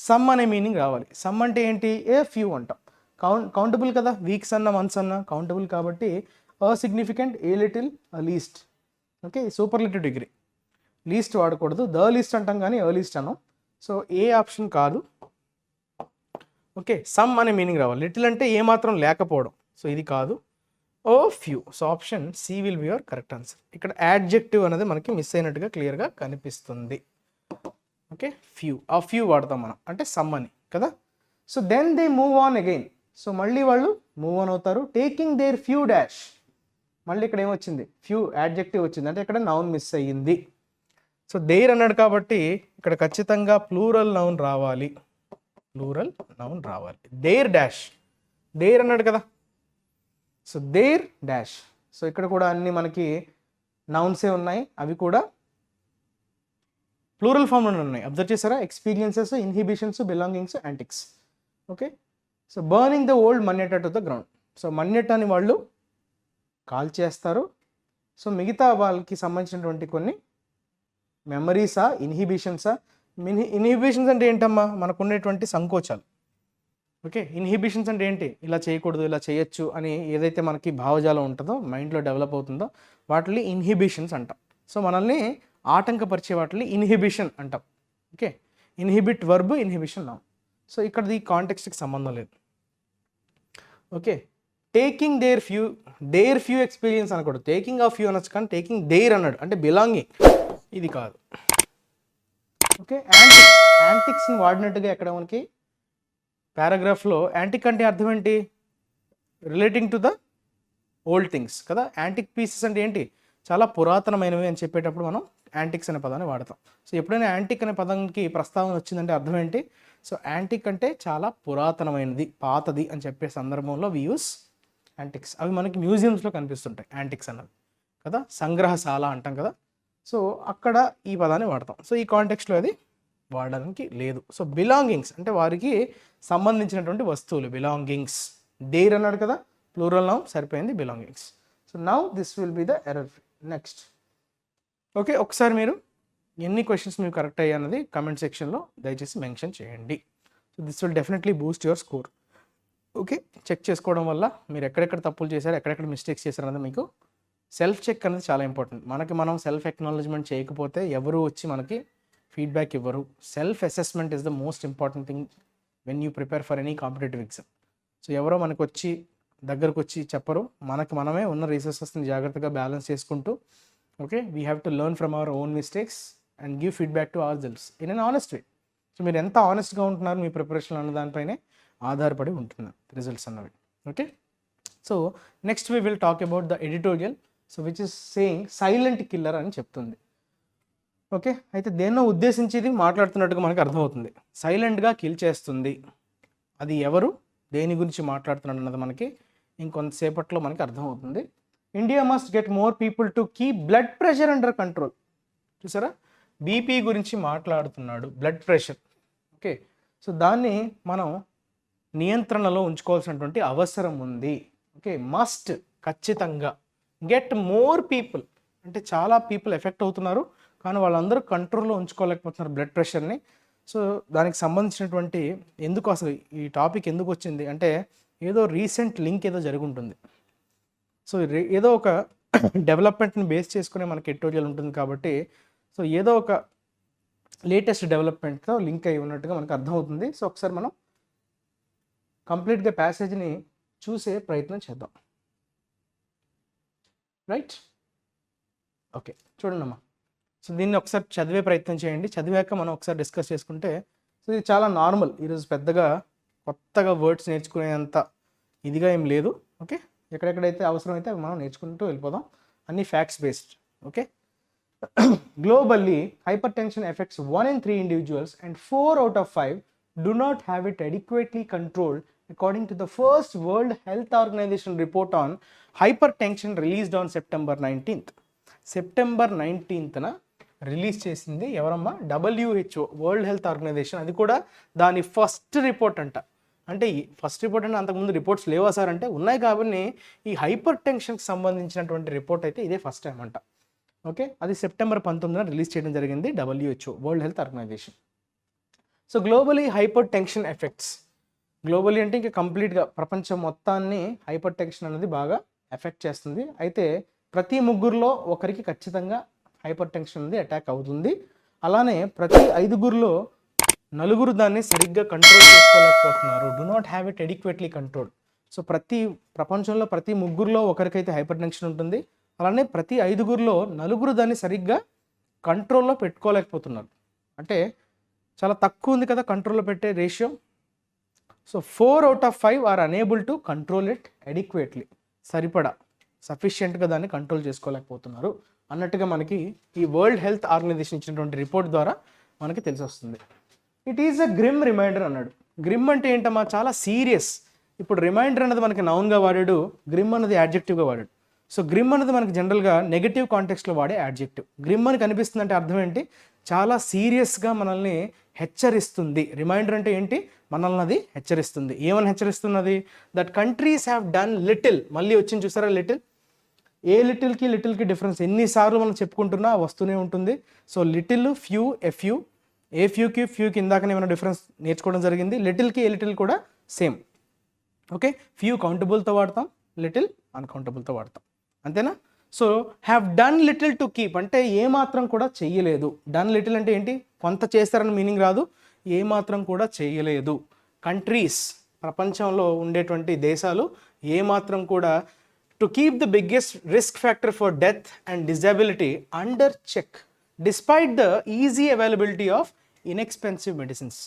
సమ్ అనే మీనింగ్ రావాలి. సమ్ అంటే ఏంటి, ఏ ఫ్యూ అంటాం. కౌంటబుల్ కదా, వీక్స్ అన్న మంత్స్ అన్న కౌంటబుల్ కాబట్టి a significant, a little, a least. Okay, superlative degree, least వాడకూడదు, ద లీస్ట్ అంటాం కానీ అ లీస్ట్ అన్నాం. సో ఏ ఆప్షన్ కాదు. ఓకే, సమ్ అనే మీనింగ్ రావాలి. లిటిల్ అంటే ఏమాత్రం లేకపోవడం, సో ఇది కాదు. A few, so option C will be your correct answer. ఇక్కడ యాడ్జెక్టివ్ అనేది మనకి మిస్ అయినట్టుగా క్లియర్గా కనిపిస్తుంది. ఓకే, ఫ్యూ, ఆ ఫ్యూ వాడతాం మనం, అంటే సమ్ అని కదా. So then they move on again, so మళ్ళీ వాళ్ళు మూవ్ ఆన్ అవుతారు. టేకింగ్ దేర్ ఫ్యూ డాష్, మళ్ళీ ఇక్కడ ఏమొచ్చింది, ఫ్యూ యాడ్జెక్టివ్ వచ్చింది, అంటే ఇక్కడ నౌన్ మిస్ అయ్యింది. సో దేర్ అన్నాడు కాబట్టి ఇక్కడ ఖచ్చితంగా ప్లూరల్ నౌన్ రావాలి, ప్లూరల్ నౌన్ రావాలి. దేర్ డాష్, దేర్ అన్నాడు కదా, సో దేర్ డాష్. సో ఇక్కడ కూడా అన్ని మనకి నౌన్సే ఉన్నాయి, అవి కూడా ప్లూరల్ ఫామ్లోనే ఉన్నాయి. అబ్జర్వ్ చేశారా, experiences, inhibitions, belongings, antics. Okay, so burning the old మన్యట టు ద గ్రౌండ్, సో మన్యటాని వాళ్ళు కాల్ చేస్తారు. సో మిగతా వాళ్ళకి సంబంధించినటువంటి కొన్ని మెమరీసా, ఇన్హిబిషన్సా. ఇన్హిబిషన్స్ అంటే ఏంటమ్మా, మనకు ఉండేటువంటి సంకోచాలు. ఓకే, ఇన్హిబిషన్స్ అంటే ఏంటి, ఇలా చేయకూడదు, ఇలా చేయొచ్చు అని ఏదైతే మనకి భావజాలం ఉంటుందో, మైండ్లో డెవలప్ అవుతుందో, వాటిని ఇన్హిబిషన్స్ అంటాం. సో మనల్ని ఆటంకపరిచే వాటిని ఇన్హిబిషన్ అంటాం. Okay, inhibit verb, inhibition noun. So ఇక్కడ ఈ కాంటెక్స్ట్కి సంబంధం లేదు. Okay, taking their few experience అనకూడదు, టేకింగ్ ఆఫ్ ఫ్యూ అనొచ్చు, కానీ టేకింగ్ దేర్ అన్నాడు అంటే బిలాంగింగ్, ఇది కాదు. ఓకే, యాంటిక్స్ని వాడినట్టుగా ఎక్కడ మనకి పారాగ్రాఫ్లో. యాంటిక్ అంటే అర్థం ఏంటి, relating to the old things కదా. యాంటిక్ పీసెస్ అంటే ఏంటి, చాలా పురాతనమైనవి అని చెప్పేటప్పుడు మనం యాంటిక్స్ అనే పదాన్ని వాడతాం. సో ఎప్పుడైనా యాంటిక్ అనే పదానికి ప్రస్తావన వచ్చిందంటే అర్థం ఏంటి, సో యాంటిక్ అంటే చాలా పురాతనమైనది, పాతది అని చెప్పే సందర్భంలో వి యూస్ యాంటిక్స్. అవి మనకి మ్యూజియంస్లో కనిపిస్తుంటాయి యాంటిక్స్ అన్నవి కదా, సంగ్రహశాల అంటాం కదా. సో అక్కడ ఈ పదాన్ని వాడతాం. సో ఈ కాంటెక్స్ట్లో అది వాడడానికి లేదు. సో బిలాంగింగ్స్ అంటే వారికి సంబంధించినటువంటి వస్తువులు, బిలాంగింగ్స్. దేర్ అన్నాడు కదా, ప్లూరల్ నౌన్, సరిపోయింది belongings. So now this will be the error free. Next. Okay, ఒకసారి మీరు ఎన్ని క్వశ్చన్స్ మీకు కరెక్ట్ అయ్యాయన్నది కమెంట్ సెక్షన్లో దయచేసి మెన్షన్ చేయండి. So this will definitely boost your score. Okay, check చేసుకోవడం వల్ల మీరు ఎక్కడెక్కడ తప్పులు చేశారు, ఎక్కడెక్కడ మిస్టేక్స్ చేశారు అన్నది మీకు సెల్ఫ్ చెక్ అనేది చాలా ఇంపార్టెంట్. మనం సెల్ఫ్ ఎక్నాలజ్మెంట్ చేయకపోతే ఎవరు వచ్చి మనకి ఫీడ్బ్యాక్ ఇవ్వరు. Self assessment is the most important thing when you prepare for any competitive exam. So ఎవరో మనకు వచ్చి దగ్గరకు వచ్చి చెప్పరు, మనమే ఉన్న రిసోర్సెస్ని జాగ్రత్తగా బ్యాలెన్స్ చేసుకుంటూ, okay, we have to learn from our own mistakes and give feedback to our selves in an honest way. So మీరు ఎంత ఆనెస్ట్గా ఉంటున్నారు మీ ప్రిపరేషన్ అన్న దానిపైనే ఆధారపడి ఉంటున్నారు రిజల్ట్స్ అన్నవి. Okay, so next we will talk about the editorial, so which is saying silent killer అని చెప్తుంది. ఓకే, అయితే దేన్నో ఉద్దేశించి ఇది మాట్లాడుతున్నట్టుగా మనకు అర్థమవుతుంది. సైలెంట్గా కిల్ చేస్తుంది, అది ఎవరు, దేని గురించి మాట్లాడుతున్నాడు అన్నది మనకి ఇంకొంతసేపట్లో మనకి అర్థమవుతుంది. India must get more people to keep blood pressure under control. చూసారా, బీపీ గురించి మాట్లాడుతున్నాడు, బ్లడ్ ప్రెషర్. ఓకే, సో దాన్ని మనం నియంత్రణలో ఉంచుకోవాల్సినటువంటి అవసరం ఉంది. ఓకే, మస్ట్, ఖచ్చితంగా. గెట్ మోర్ పీపుల్ అంటే చాలా పీపుల్ ఎఫెక్ట్ అవుతున్నారు, కానీ వాళ్ళందరూ కంట్రోల్లో ఉంచుకోలేకపోతున్నారు బ్లడ్ ప్రెషర్ని. సో దానికి సంబంధించినటువంటి ఎందుకు అసలు ఈ టాపిక్ ఎందుకు వచ్చింది అంటే ఏదో రీసెంట్ లింక్ ఏదో జరుగుంటుంది. సో ఏదో ఒక డెవలప్మెంట్ని బేస్ చేసుకునే మనకి ఎడిటోరియల్ ఉంటుంది కాబట్టి, సో ఏదో ఒక లేటెస్ట్ డెవలప్మెంట్తో లింక్ అయి ఉన్నట్టుగా మనకు అర్థమవుతుంది. సో ఒకసారి మనం కంప్లీట్గా ప్యాసేజ్ని చూసే ప్రయత్నం చేద్దాం. రైట్, ఓకే, చూడండి అమ్మా. సో దీన్ని ఒకసారి చదివే ప్రయత్నం చేయండి, చదివాక మనం ఒకసారి డిస్కస్ చేసుకుంటే. సో ఇది చాలా నార్మల్, ఈరోజు పెద్దగా కొత్తగా వర్డ్స్ నేర్చుకునేంత ఇదిగా ఏం లేదు. ఓకే, ఎక్కడెక్కడైతే అవసరమైతే అవి మనం నేర్చుకుంటూ వెళ్ళిపోదాం, అన్ని facts based. Okay, globally hyper tension effects 1 in 3 individuals and 4 out of 5 do not have it adequately controlled according to the first World Health Organization report on hypertension released on September 19th. September 19th release చేసింది ఎవరమ్మా? WHO, world health organisation. అది కూడా దాని first report అంట. అంటే ఈ first report అంటే అంతకుముందు రిపోర్ట్స్ లేవా సార్ అంటే ఉన్నాయి, కాబట్టి ఈ హైపర్ టెన్షన్కి సంబంధించినటువంటి రిపోర్ట్ అయితే ఇదే ఫస్ట్ టైం అంట. ఓకే, అది సెప్టెంబర్ 19న రిలీజ్ చేయడం జరిగింది WHO, world health organisation. So globally hypertension effects. Globally అంటే ఇంకా కంప్లీట్గా ప్రపంచం మొత్తాన్ని హైపర్ టెన్షన్ అనేది బాగా ఎఫెక్ట్ చేస్తుంది. అయితే ప్రతి ముగ్గురులో ఒకరికి ఖచ్చితంగా హైపర్ టెన్షన్ అనేది అటాక్ అవుతుంది. అలానే ప్రతి 5గురిలో 4 దాన్ని సరిగ్గా కంట్రోల్ చేసుకోలేకపోతున్నారు. Do not have it adequately control. So ప్రపంచంలో ప్రతి 3గురిలో ఒకరికైతే హైపర్ టెన్షన్ ఉంటుంది. అలానే ప్రతి 5గురిలో 4 దాన్ని సరిగ్గా కంట్రోల్లో పెట్టుకోలేకపోతున్నారు. అంటే చాలా తక్కువ ఉంది కదా కంట్రోల్లో పెట్టే ratio. So 4 out of 5 are unable to control it adequately. సఫిషియెంట్గా దాన్ని కంట్రోల్ చేసుకోలేకపోతున్నారు అన్నట్టుగా మనకి ఈ వరల్డ్ హెల్త్ ఆర్గనైజేషన్ ఇచ్చినటువంటి రిపోర్ట్ ద్వారా మనకి తెలిసి వస్తుంది. It is a grim reminder అన్నాడు. గ్రిమ్ అంటే ఏంటమ్మా? చాలా సీరియస్. ఇప్పుడు రిమైండర్ అనేది మనకి నౌన్గా వాడాడు, గ్రిమ్ అనేది యాడ్జెక్టివ్గా వాడాడు. సో గ్రిమ్ అనేది మనకి జనరల్గా నెగటివ్ కాంటెక్స్లో వాడే యాడ్జెక్టివ్. గ్రిమ్ అని కనిపిస్తుందంటే అర్థం ఏంటి? చాలా సీరియస్గా మనల్ని హెచ్చరిస్తుంది. రిమైండర్ అంటే ఏంటి? మనల్ని అది హెచ్చరిస్తుంది. ఏమని హెచ్చరిస్తున్నది? That countries have done little. మళ్ళీ వచ్చింది చూసారా లిటిల్. ఏ లిటిల్కి డిఫరెన్స్ ఎన్నిసార్లు మనం చెప్పుకుంటున్నా వస్తూనే ఉంటుంది. So little, few, a few. A ఫ్యూకి ఇందాకనే ఏమైనా డిఫరెన్స్ నేర్చుకోవడం జరిగింది. లిటిల్కి ఏ లిటిల్ కూడా సేమ్. ఓకే, ఫ్యూ కౌంటబుల్తో వాడతాం, లిటిల్ అన్కౌంటబుల్తో వాడతాం, అంతేనా? So have done little to keep అంటే ఏమాత్రం కూడా చెయ్యలేదు. డన్ లిటిల్ అంటే ఏంటి? కొంత చేస్తారని మీనింగ్ రాదు, ఏమాత్రం కూడా చేయలేదు. కంట్రీస్, ప్రపంచంలో ఉండేటువంటి దేశాలు ఏమాత్రం కూడా to keep the biggest risk factor for death and disability under check despite the easy availability of inexpensive medicines.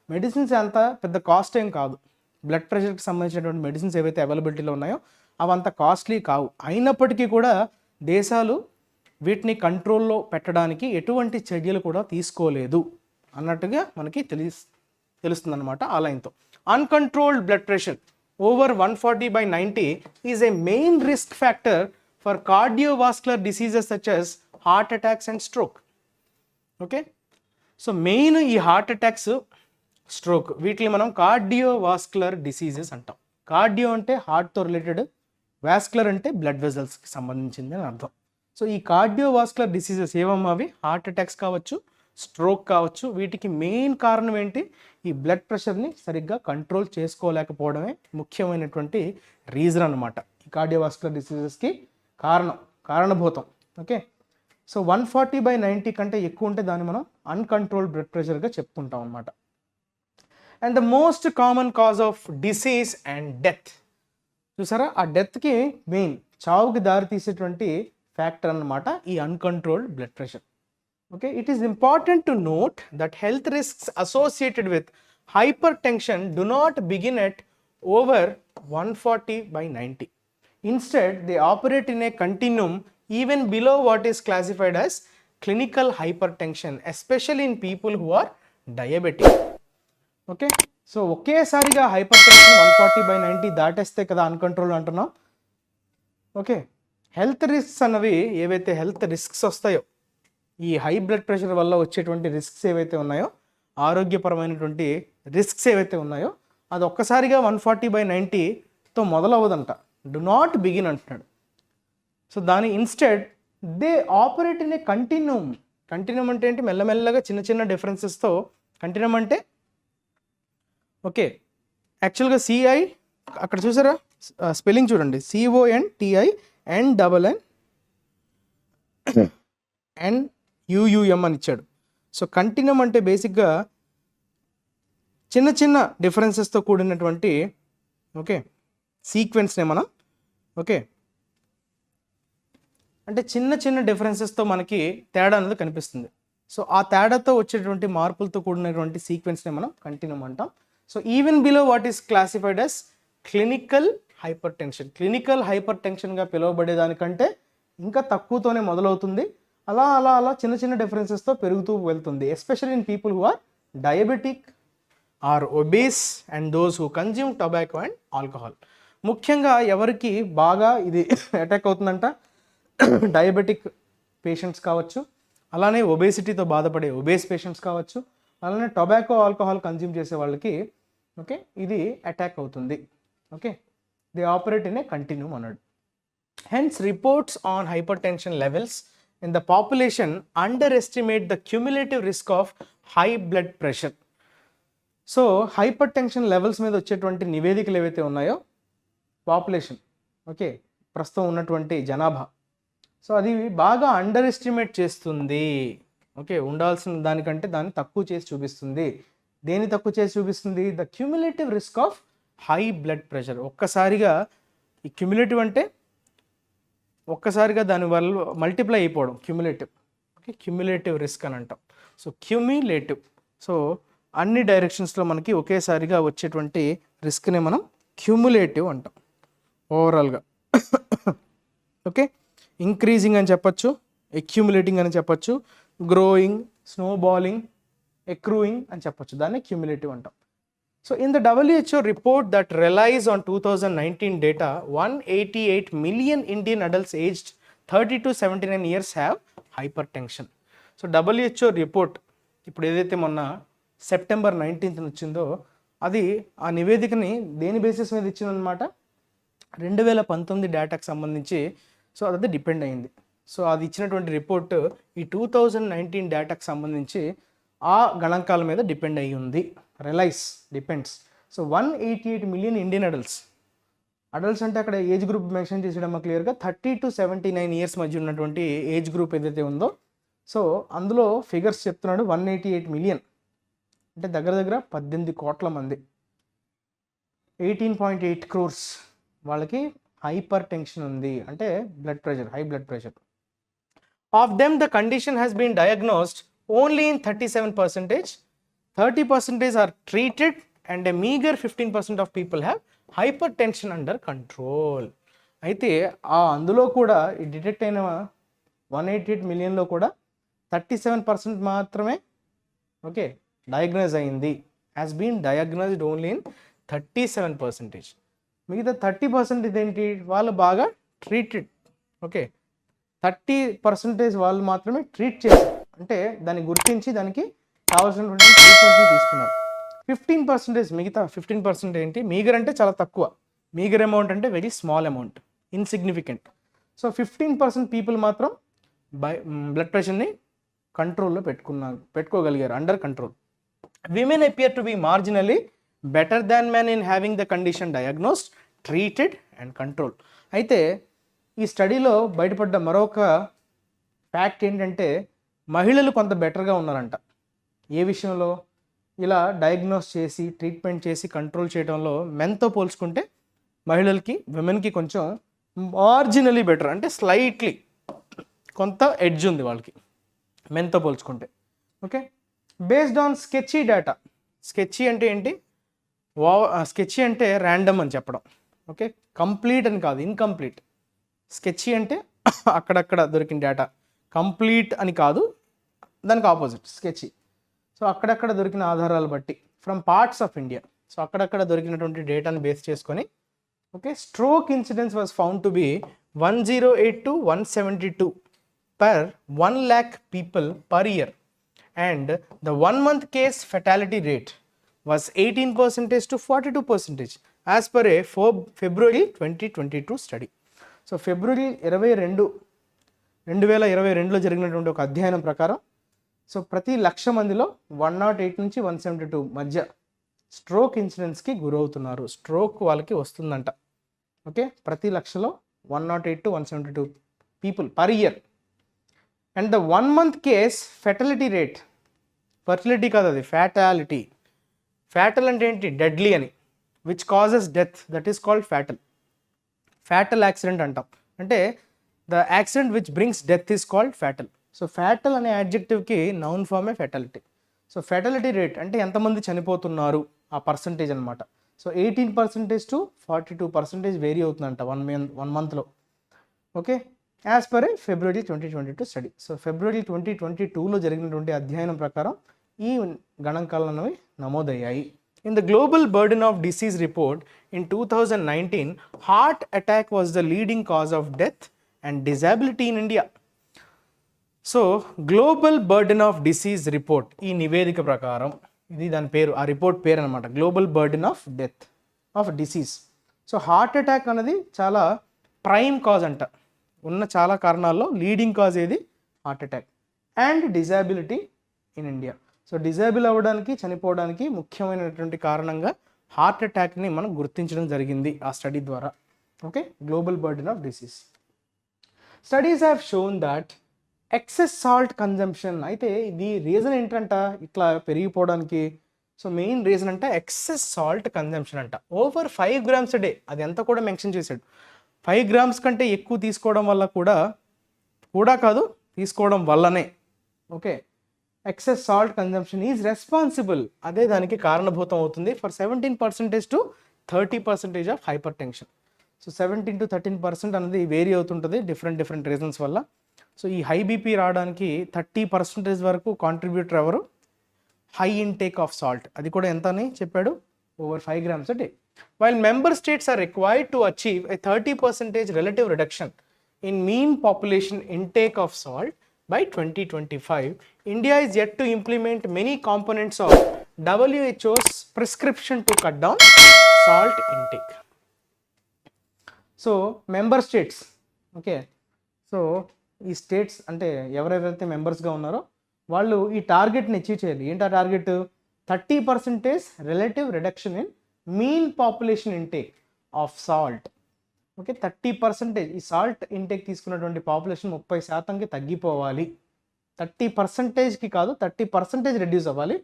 Medicines అంత పెద్ద కాస్ట్ ఏం కాదు. బ్లడ్ ప్రెషర్కి సంబంధించినటువంటి మెడిసిన్స్ ఏవైతే అవైలబిలిటీలో ఉన్నాయో అవి అంత కాస్ట్లీ కావు. అయినప్పటికీ కూడా దేశాలు వీటిని పెట్టడానికి ఎటువంటి చర్యలు కూడా తీసుకోలేదు అన్నట్టుగా మనకి తెలుస్తుంది అనమాట. ఆ లైన్తో uncontrolled blood pressure over 140/90 is a main risk factor for cardiovascular diseases such as heart attacks and stroke. Okay, so main ఈ హార్ట్ అటాక్స్, స్ట్రోక్, వీటిని మనం కార్డియోవాస్కులర్ డిసీజెస్ అంటాం. కార్డియో అంటే హార్ట్తో రిలేటెడ్, వాస్కులర్ అంటే బ్లడ్ వెజల్స్కి సంబంధించింది అని అర్థం. సో ఈ కార్డియోవాస్కులర్ డిసీజెస్ ఏవమ్మా? అవి హార్ట్ అటాక్స్ కావచ్చు, స్ట్రోక్ కావచ్చు. వీటికి మెయిన్ కారణం ఏంటి? ఈ బ్లడ్ ప్రెషర్ని సరిగ్గా కంట్రోల్ చేసుకోలేకపోవడమే ముఖ్యమైనటువంటి రీజన్ అనమాట. ఈ కార్డియోవాస్కులర్ డిసీజెస్కి కారణభూతం. ఓకే, సో 140/90 కంటే ఎక్కువ ఉంటే దాన్ని మనం అన్కంట్రోల్డ్ బ్లడ్ ప్రెషర్గా చెప్పుకుంటాం అనమాట. And the most common cause of disease and death. చూసారా, ఆ డెత్కి మెయిన్ చావుకి దారి తీసేటువంటి ఫ్యాక్టర్ అన్నమాట ఈ uncontrolled blood pressure. Okay, it is important to note that health risks associated with hypertension do not begin at over 140/90. Instead they operate in a continuum even below what is classified as clinical hypertension, especially in people who are diabetic. Okay, so ఒకేసారిగా hypertension 140/90 దాటేస్తే కదా uncontrol అంటున్నాం. Okay, health risks అన్నవి ఏవైతే health risks వస్తాయో, ఈ high blood pressure వల్ల వచ్చేటువంటి రిస్క్స్ ఏవైతే ఉన్నాయో, ఆరోగ్యపరమైనటువంటి రిస్క్స్ ఏవైతే ఉన్నాయో, అది ఒక్కసారిగా 140/90తో మొదలవ్వదంట. డు నాట్ బిగిన్ అంటున్నాడు. సో దాని instead they operate in a continuum. Continuum అంటే ఏంటి? మెల్లమెల్లగా చిన్న చిన్న డిఫరెన్సెస్తో. కంటిన్యూమ్ అంటే ఓకే, యాక్చువల్గా సిఐ అక్కడ చూసారా స్పెల్లింగ్ చూడండి, CONTINNNUUM అని ఇచ్చాడు. సో కంటిన్యూమ్ అంటే బేసిక్గా చిన్న చిన్న డిఫరెన్సెస్తో కూడినటువంటి ఓకే సీక్వెన్స్నే మనం ఓకే అంటే చిన్న చిన్న డిఫరెన్సెస్తో మనకి తేడా అనేది కనిపిస్తుంది. సో ఆ తేడాతో వచ్చేటువంటి మార్పులతో కూడినటువంటి సీక్వెన్స్నే మనం కంటిన్యూమ్ అంటాం. So even below what is classified as clinical hyper tension. Clinical hyper టెన్షన్గా పిలువబడేదానికంటే ఇంకా తక్కువతోనే మొదలవుతుంది. అలా అలా అలా చిన్న చిన్న డిఫరెన్సెస్తో పెరుగుతూ వెళ్తుంది. Especially in people who are diabetic or obese and those who consume tobacco and alcohol. ముఖ్యంగా ఎవరికి బాగా ఇది అటాక్ అవుతుందంట? డయాబెటిక్ పేషెంట్స్ కావచ్చు, అలానే ఒబేసిటీతో బాధపడే ఒబేస్ పేషెంట్స్ కావచ్చు, అలానే టొబాకో ఆల్కహాల్ కన్జ్యూమ్ చేసే వాళ్ళకి ఓకే ఇది అటాక్ అవుతుంది. Okay, they operate in a continuum అన్నాడు. Hence reports on hypertension levels in the population underestimate the cumulative risk of high blood pressure. So hypertension levels మీద వచ్చేటువంటి నివేదికలు ఏవైతే ఉన్నాయో పాపులేషన్ ఓకే ప్రస్తుతం ఉన్నటువంటి జనాభా, సో అది బాగా అండర్ ఎస్టిమేట్ చేస్తుంది. ఓకే, ఉండాల్సిన దానికంటే దాన్ని తక్కువ చేసి చూపిస్తుంది. దేన్ని తక్కువ చేసి చూపిస్తుంది? The cumulative risk of high blood pressure. ఒక్కసారిగా ఈ క్యుములేటివ్ అంటే ఒక్కసారిగా దాని వల్ల మల్టిప్లై అయిపోవడం క్యుములేటివ్. ఓకే, క్యుములేటివ్ రిస్క్ అని అంటాం. సో క్యుములేటివ్, సో అన్ని డైరెక్షన్స్లో మనకి ఒకేసారిగా వచ్చేటువంటి రిస్క్ని మనం క్యుములేటివ్ అంటాం ఓవరాల్గా. ఓకే, ఇంక్రీజింగ్ అని చెప్పచ్చు, అక్యుములేటింగ్ అని చెప్పచ్చు, గ్రోయింగ్, స్నోబాలింగ్, ఎక్రూయింగ్ అని చెప్పచ్చు, దాన్ని క్యుములేటివ్ అంటాం. So in the WHO report that relies on 2019 data, 188 million Indian adults aged 30 to 79 years have hypertension. So WHO report ఇప్పుడు ఏదైతే మొన్న సెప్టెంబర్ 19th వచ్చిందో అది ఆ నివేదికని దేని బేసిస్ మీద ఇచ్చిందనమాట, 2019 డేటాకు సంబంధించి. సో అది డిపెండ్ అయింది. సో అది ఇచ్చినటువంటి రిపోర్ట్ ఈ 2019 డేటాకు సంబంధించి ఆ గణాంకాల మీద డిపెండ్ అయ్యి ఉంది. Relies, depends. So 188 million Indian adults అంటే అక్కడ ఏజ్ గ్రూప్ మెన్షన్ చేసేయడం క్లియర్గా 30 to 79 ఇయర్స్ మధ్య ఉన్నటువంటి ఏజ్ గ్రూప్ ఏదైతే ఉందో, సో అందులో ఫిగర్స్ చెప్తున్నాడు. 188 మిలియన్ అంటే దగ్గర దగ్గర 18 కోట్ల మంది, 18.8 crores వాళ్ళకి హైపర్ టెన్షన్ ఉంది, అంటే blood pressure, high blood pressure. Of them the condition has been diagnosed only in 37%, 30% are treated and a meagre 15% of people have hypertension under control. అయితే అందులో కూడా ఈ డిటెక్ట్ అయిన 188 మిలియన్లో కూడా 37% మాత్రమే ఓకే డయాగ్నోజ్ అయింది, has been diagnosed only in 37%. మిగతా 30% ఇదేంటి, వాళ్ళు బాగా ట్రీటెడ్. ఓకే, 30% వాళ్ళు మాత్రమే ట్రీట్ చేశారు, అంటే దాన్ని గుర్తించి దానికి కావాల్సినటువంటి ట్రీట్మెంట్ని తీసుకున్నారు. 15% మిగతా 15% ఏంటి, మీగర్ అంటే చాలా తక్కువ, మీగర్ అమౌంట్ అంటే very small amount, insignificant. So 15% people మాత్రం బ్లడ్ ప్రెషర్ని కంట్రోల్లో పెట్టుకోగలిగారు, under control. Women appear to be marginally better than men in having the condition diagnosed, treated and control. అయితే ఈ స్టడీలో బయటపడ్డ మరొక ఫ్యాక్ట్ ఏంటంటే మహిళలు కొంత బెటర్గా ఉన్నారంట. ఏ విషయంలో? ఇలా డయాగ్నోస్ చేసి ట్రీట్మెంట్ చేసి కంట్రోల్ చేయడంలో మెన్తో పోల్చుకుంటే మహిళలకి, విమెన్కి కొంచెం మార్జినలీ బెటర్, అంటే స్లైట్లీ కొంత ఎడ్జ్ ఉంది వాళ్ళకి మెన్తో పోల్చుకుంటే. Okay, based on sketchy data. Sketchy అంటే ఏంటి? స్కెచీ అంటే ర్యాండమ్ అని చెప్పడం. ఓకే, కంప్లీట్ అని కాదు, ఇన్కంప్లీట్. స్కెచీ అంటే అక్కడక్కడ దొరికిన డేటా, కంప్లీట్ అని కాదు, దానికి ఆపోజిట్ స్కెచీ. సో అక్కడక్కడ దొరికిన ఆధారాలు బట్టి from parts of India, so అక్కడక్కడ దొరికినటువంటి డేటాని బేస్ చేసుకొని okay stroke incidence was found to be 108 to 172 per 1 lakh people per year, and the 1 month case fatality rate was 18% to 42% as per a February 2022 study. So February 2022లో జరిగినటువంటి ఒక అధ్యయనం ప్రకారం so ప్రతి 1,00,000 మందిలో 108 నుంచి 172 మధ్య స్ట్రోక్ ఇన్సిడెన్స్కి గురవుతున్నారు, స్ట్రోక్ వాళ్ళకి వస్తుందంట. ఓకే, ప్రతి 1,00,000లో 108 to 172 people per year. And the 1 month case fatality rate, fertility కాదు అది, ఫ్యాటాలిటీ. ఫ్యాటల్ అంటే ఏంటి? డెడ్లీ అని, which causes death, that is called fatal. Fatal accident అంటాం, అంటే the accident which brings death is called fatal. So fatal అనే యాడ్జెక్టివ్కి noun ఫార్మే ఫెటాలిటీ. సో ఫెటాలిటీ రేట్ అంటే ఎంతమంది చనిపోతున్నారు ఆ పర్సంటేజ్ అనమాట. సో 18% to 42% వేరీ అవుతుందంట 1 monthలో. Okay, as per a February 2022 study. So February 2022లో జరిగినటువంటి అధ్యయనం ప్రకారం ఈ గణాంకాలు నమోదయ్యాయి. In the global burden of disease report in 2019, heart attack was the leading cause of death and disability in India. So global burden of disease report, ఈ నివేదిక ప్రకారం, ఇది దాని పేరు, ఆ రిపోర్ట్ పేరు అనమాట, global burden of death of disease. So heart attack అనేది చాలా ప్రైమ్ కాజ్ అంట, ఉన్న చాలా కారణాల్లో లీడింగ్ కాజ్ ఏది, heart attack. And disability in India. So disable అవ్వడానికి, చనిపోవడానికి ముఖ్యమైనటువంటి కారణంగా హార్ట్ అటాక్ని మనం గుర్తించడం జరిగింది ఆ స్టడీ ద్వారా. Okay, global burden of disease. Studies have shown that excess salt consumption, అయితే ఇది రీజన్ ఏంటంట ఇట్లా పెరిగిపోవడానికి. సో మెయిన్ రీజన్ అంటే ఎక్సెస్ సాల్ట్ కన్జంప్షన్ అంట. ఓవర్ 5 grams a day, అది ఎంత కూడా మెన్షన్ చేశాడు. 5 grams కంటే ఎక్కువ తీసుకోవడం వల్ల కూడా కాదు, తీసుకోవడం వల్లనే. Okay, excess salt consumption is responsible, అదే దానికి కారణభూతం అవుతుంది for 17% to 30% of hyper tension. So 17 to 13% అనేది వేరీ అవుతుంటుంది డిఫరెంట్ రీజన్స్ వల్ల. సో ఈ హై బీపీ రావడానికి 30% వరకు కాంట్రిబ్యూటర్ ఎవరు, హై ఇంటేక్ ఆఫ్ సాల్ట్, అది కూడా ఎంత అని చెప్పాడు, over 5 grams a day. While member states are required to achieve a 30% relative reduction in mean population intake of salt by 2025, India is yet to implement many components of WHO's prescription to cut down salt intake. So member states, okay, so ఈ states అంటే ఎవరెవరైతే మెంబర్స్గా ఉన్నారో వాళ్ళు ఈ టార్గెట్ని achieve చేయాలి. ఏంటి ఆ target, 30% relative reduction in mean population intake of salt. Okay, 30% ఈ సాల్ట్ ఇంటేక్ తీసుకున్నటువంటి పాపులేషన్ 30%కి తగ్గిపోవాలి. 30%కి కాదు, 30% రెడ్యూస్ అవ్వాలి.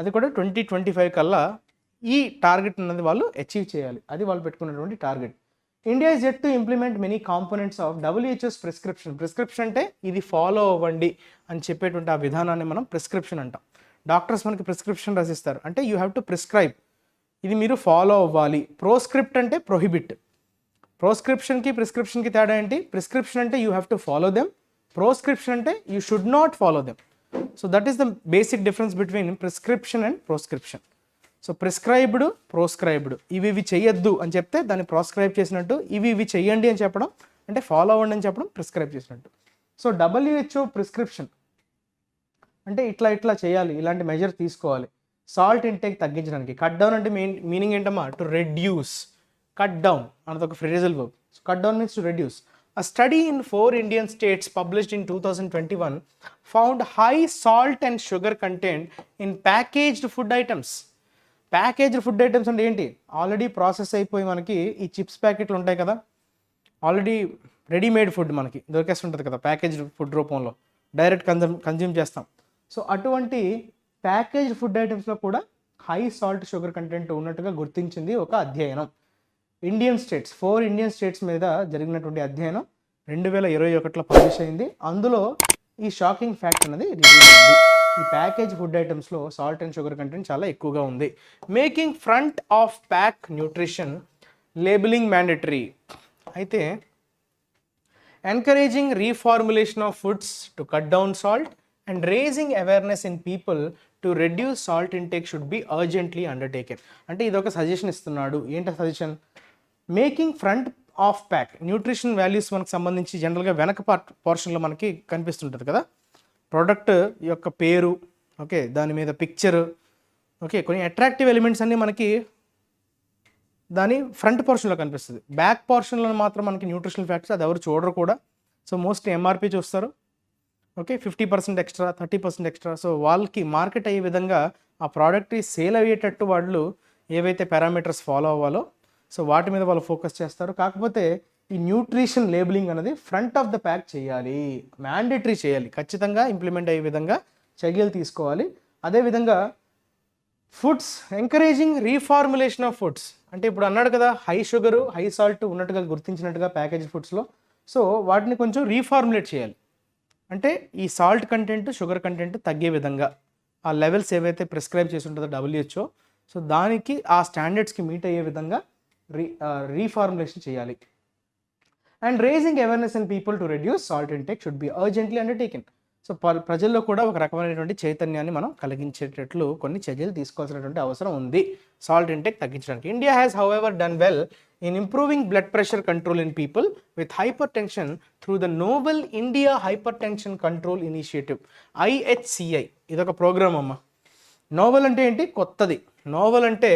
అది కూడా 2025 కల్లా ఈ టార్గెట్ అన్నది వాళ్ళు అచీవ్ చేయాలి. అది వాళ్ళు పెట్టుకున్నటువంటి target. India is yet to implement many components of WHO's prescription. Prescription అంటే ఇది ఫాలో అవ్వండి అని చెప్పేటువంటి ఆ విధానాన్ని మనం ప్రిస్క్రిప్షన్ అంటాం. డాక్టర్స్ మనకి ప్రిస్క్రిప్షన్ రాసిస్తారు అంటే యూ హ్యావ్ టు ప్రిస్క్రైబ్, ఇది మీరు ఫాలో అవ్వాలి. ప్రోస్క్రిప్ట్ అంటే ప్రొహిబిట్. ప్రోస్క్రిప్షన్కి ప్రిస్క్రిప్షన్కి తేడా ఏంటి, ప్రిస్క్రిప్షన్ అంటే you have to follow them, proscription అంటే you should not follow them. So that is the basic difference between prescription and proscription. So prescribed, proscribed, ఇవి చెయ్యొద్దు అని చెప్తే దాన్ని ప్రోస్క్రైబ్ చేసినట్టు, ఇవి చెయ్యండి అని చెప్పడం అంటే ఫాలో అవ్వండి అని చెప్పడం ప్రిస్క్రైబ్ చేసినట్టు. సో WHO ప్రిస్క్రిప్షన్ అంటే ఇట్లా చేయాలి, ఇలాంటి మెజర్ తీసుకోవాలి సాల్ట్ ఇంటేక్ తగ్గించడానికి. కట్ డౌన్ అంటే మీనింగ్ ఏంటమ్మా, టు రెడ్యూస్. కట్ డౌన్ అన్నది ఒక phrasal verb. So cut down means to reduce. A study in 4 Indian states published in 2021 found high salt and sugar content in packaged food items. Packaged food items అంటే ఏంటి, already process అయిపోయి మనకి ఈ chips ప్యాకెట్లు ఉంటాయి కదా, already readymade food మనకి దొరికేస్తుంటుంది కదా ప్యాకేజ్డ్ ఫుడ్ రూపంలో, డైరెక్ట్ కన్జ్యూమ్ చేస్తాం. సో అటువంటి ప్యాకేజ్డ్ ఫుడ్ ఐటమ్స్లో కూడా హై సాల్ట్ షుగర్ కంటెంట్ ఉన్నట్టుగా గుర్తించింది ఒక అధ్యయనం. 4 ఇండియన్ స్టేట్స్ మీద జరిగినటువంటి అధ్యయనం 2021లో పబ్లిష్ అయింది. అందులో ఈ షాకింగ్ ఫ్యాక్ట్ అనేది రివీల్ అయింది. ఈ ప్యాకేజ్ ఫుడ్ ఐటమ్స్లో సాల్ట్ అండ్ షుగర్ కంటెంట్ చాలా ఎక్కువగా ఉంది. Making front of pack nutrition labeling mandatory. అయితే encouraging reformulation of foods to cut down salt and raising awareness in people to reduce salt intake should be urgently undertaken. అంటే ఇది ఒక suggestion ఇస్తున్నాడు. ఏంటి suggestion, making front of pack nutrition values మనకు సంబంధించి జనరల్గా వెనక పోర్షన్లో మనకి కనిపిస్తుంటుంది కదా, ప్రోడక్ట్ యొక్క పేరు, ఓకే, దాని మీద పిక్చర్, ఓకే, కొన్ని అట్రాక్టివ్ ఎలిమెంట్స్ అన్నీ మనకి దాని ఫ్రంట్ పోర్షన్లో కనిపిస్తుంది. బ్యాక్ పోర్షన్లో మాత్రం మనకి న్యూట్రిషనల్ ఫ్యాక్ట్స్ అది ఎవరు చూడరు కూడా. సో మోస్ట్లీ MRP చూస్తారు, ఓకే, 50% ఎక్స్ట్రా, 30% ఎక్స్ట్రా. సో వాళ్ళకి మార్కెట్ అయ్యే విధంగా ఆ ప్రోడక్ట్ సేల్ అయ్యేటట్టు వాళ్ళు ఏవైతే పారామీటర్స్ ఫాలో అవ్వాలో సో వాటి మీద వాళ్ళు ఫోకస్ చేస్తారు. కాకపోతే ఈ న్యూట్రిషన్ లేబులింగ్ అనేది ఫ్రంట్ ఆఫ్ ద ప్యాక్ చేయాలి, మ్యాండేటరీ చేయాలి, ఖచ్చితంగా ఇంప్లిమెంట్ అయ్యే విధంగా చర్యలు తీసుకోవాలి. అదేవిధంగా ఫుడ్స్ ఎంకరేజింగ్ రీఫార్ములేషన్ ఆఫ్ ఫుడ్స్ అంటే ఇప్పుడు అన్నాడు కదా హై షుగరు హై సాల్ట్ ఉన్నట్టుగా గుర్తించినట్టుగా ప్యాకేజ్ ఫుడ్స్లో, సో వాటిని కొంచెం రీఫార్ములేట్ చేయాలి. అంటే ఈ సాల్ట్ కంటెంట్ షుగర్ కంటెంట్ తగ్గే విధంగా ఆ లెవెల్స్ ఏవైతే ప్రిస్క్రైబ్ చేసి ఉంటుందో WHO, సో దానికి ఆ స్టాండర్డ్స్కి మీట్ అయ్యే విధంగా రీఫార్ములేషన్ చేయాలి. And raising awareness in people to reduce salt intake should be urgently undertaken. So ప్రజల్లో కూడా ఒక రకమైనటువంటి చైతన్యాన్ని మనం కలిగించేటట్లు కొన్ని చర్యలు తీసుకోవాల్సినటువంటి అవసరం ఉంది సాల్ట్ ఇంటేక్ తగ్గించడానికి. India has however done well in improving blood pressure control in people with hyper tension through the Nobel India hyper tension control initiative IHCI. ఇదొక ప్రోగ్రామ్ అమ్మ. నోవెల్ అంటే ఏంటి? కొత్తది. నోవెల్ అంటే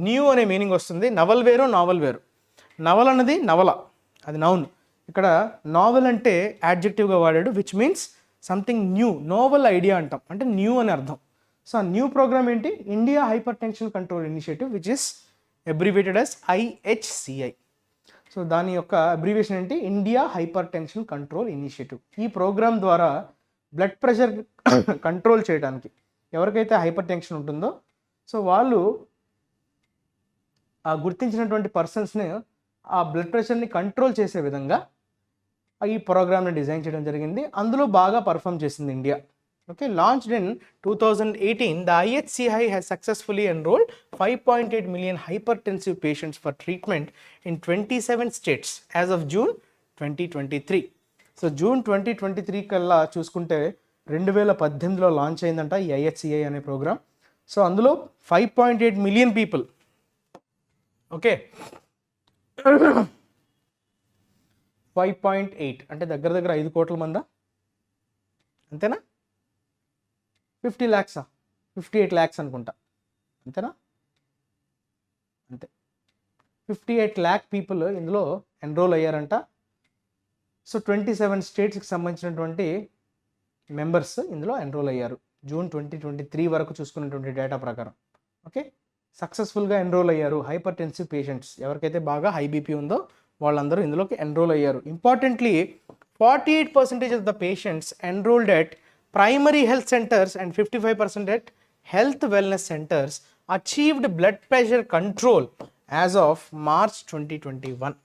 న్యూ అనే మీనింగ్ వస్తుంది. Novel వేరు, నావల్ వేరు. నవల్ అన్నది నవల, అది నౌన్. ఇక్కడ నావెల్ అంటే యాడ్జెక్టివ్గా వాడాడు, which means something new. Novel idea అంటాం, అంటే న్యూ అని అర్థం. సో ఆ న్యూ ప్రోగ్రామ్ ఏంటి? India hyper tension control initiative, which is abbreviated as IHCI. So దాని యొక్క అబ్రివేషన్ ఏంటి? India hyper tension control initiative. ఈ ప్రోగ్రామ్ ద్వారా బ్లడ్ ప్రెషర్ కంట్రోల్ చేయడానికి, ఎవరికైతే హైపర్ టెన్షన్ ఉంటుందో సో వాళ్ళు ఆ గుర్తించినటువంటి పర్సన్స్ని ఆ బ్లడ్ ప్రెషర్ని కంట్రోల్ చేసే విధంగా ఈ ప్రోగ్రామ్ని డిజైన్ చేయడం జరిగింది. అందులో బాగా పర్ఫామ్ చేసింది India. Okay, launched in 2018, the IHCI has successfully enrolled 5.8 million hypertensive patients for treatment in 27 states as of June 2023. So June 2023 కల్లా చూసుకుంటే 2018లో లాంచ్ అయిందంట ఈ IHCI అనే ప్రోగ్రామ్. సో అందులో 5.8 మిలియన్ పీపుల్, ఓకే 5.8 అంటే దగ్గర దగ్గర 5 కోట్ల మందా, అంతేనా? 50 lakhs, 58 lakhs అనుకుంటా, అంతేనా? అంతే, 58 lakh పీపుల్ ఇందులో ఎన్రోల్ అయ్యారంట. సో 27 స్టేట్స్కి సంబంధించినటువంటి మెంబర్స్ ఇందులో ఎన్రోల్ అయ్యారు జూన్ 2023 వరకు చూసుకున్నటువంటి డేటా ప్రకారం. ఓకే, సక్సెస్ఫుల్గా ఎన్రోల్ అయ్యారు హైపర్ టెన్సివ్ పేషెంట్స్. ఎవరికైతే బాగా హై బీపీ ఉందో వాళ్ళందరూ ఇందులోకి ఎన్రోల్ అయ్యారు. Importantly 48% of the patients enrolled at primary health centres and 55% at health wellness centres achieved blood pressure control as of March 2021.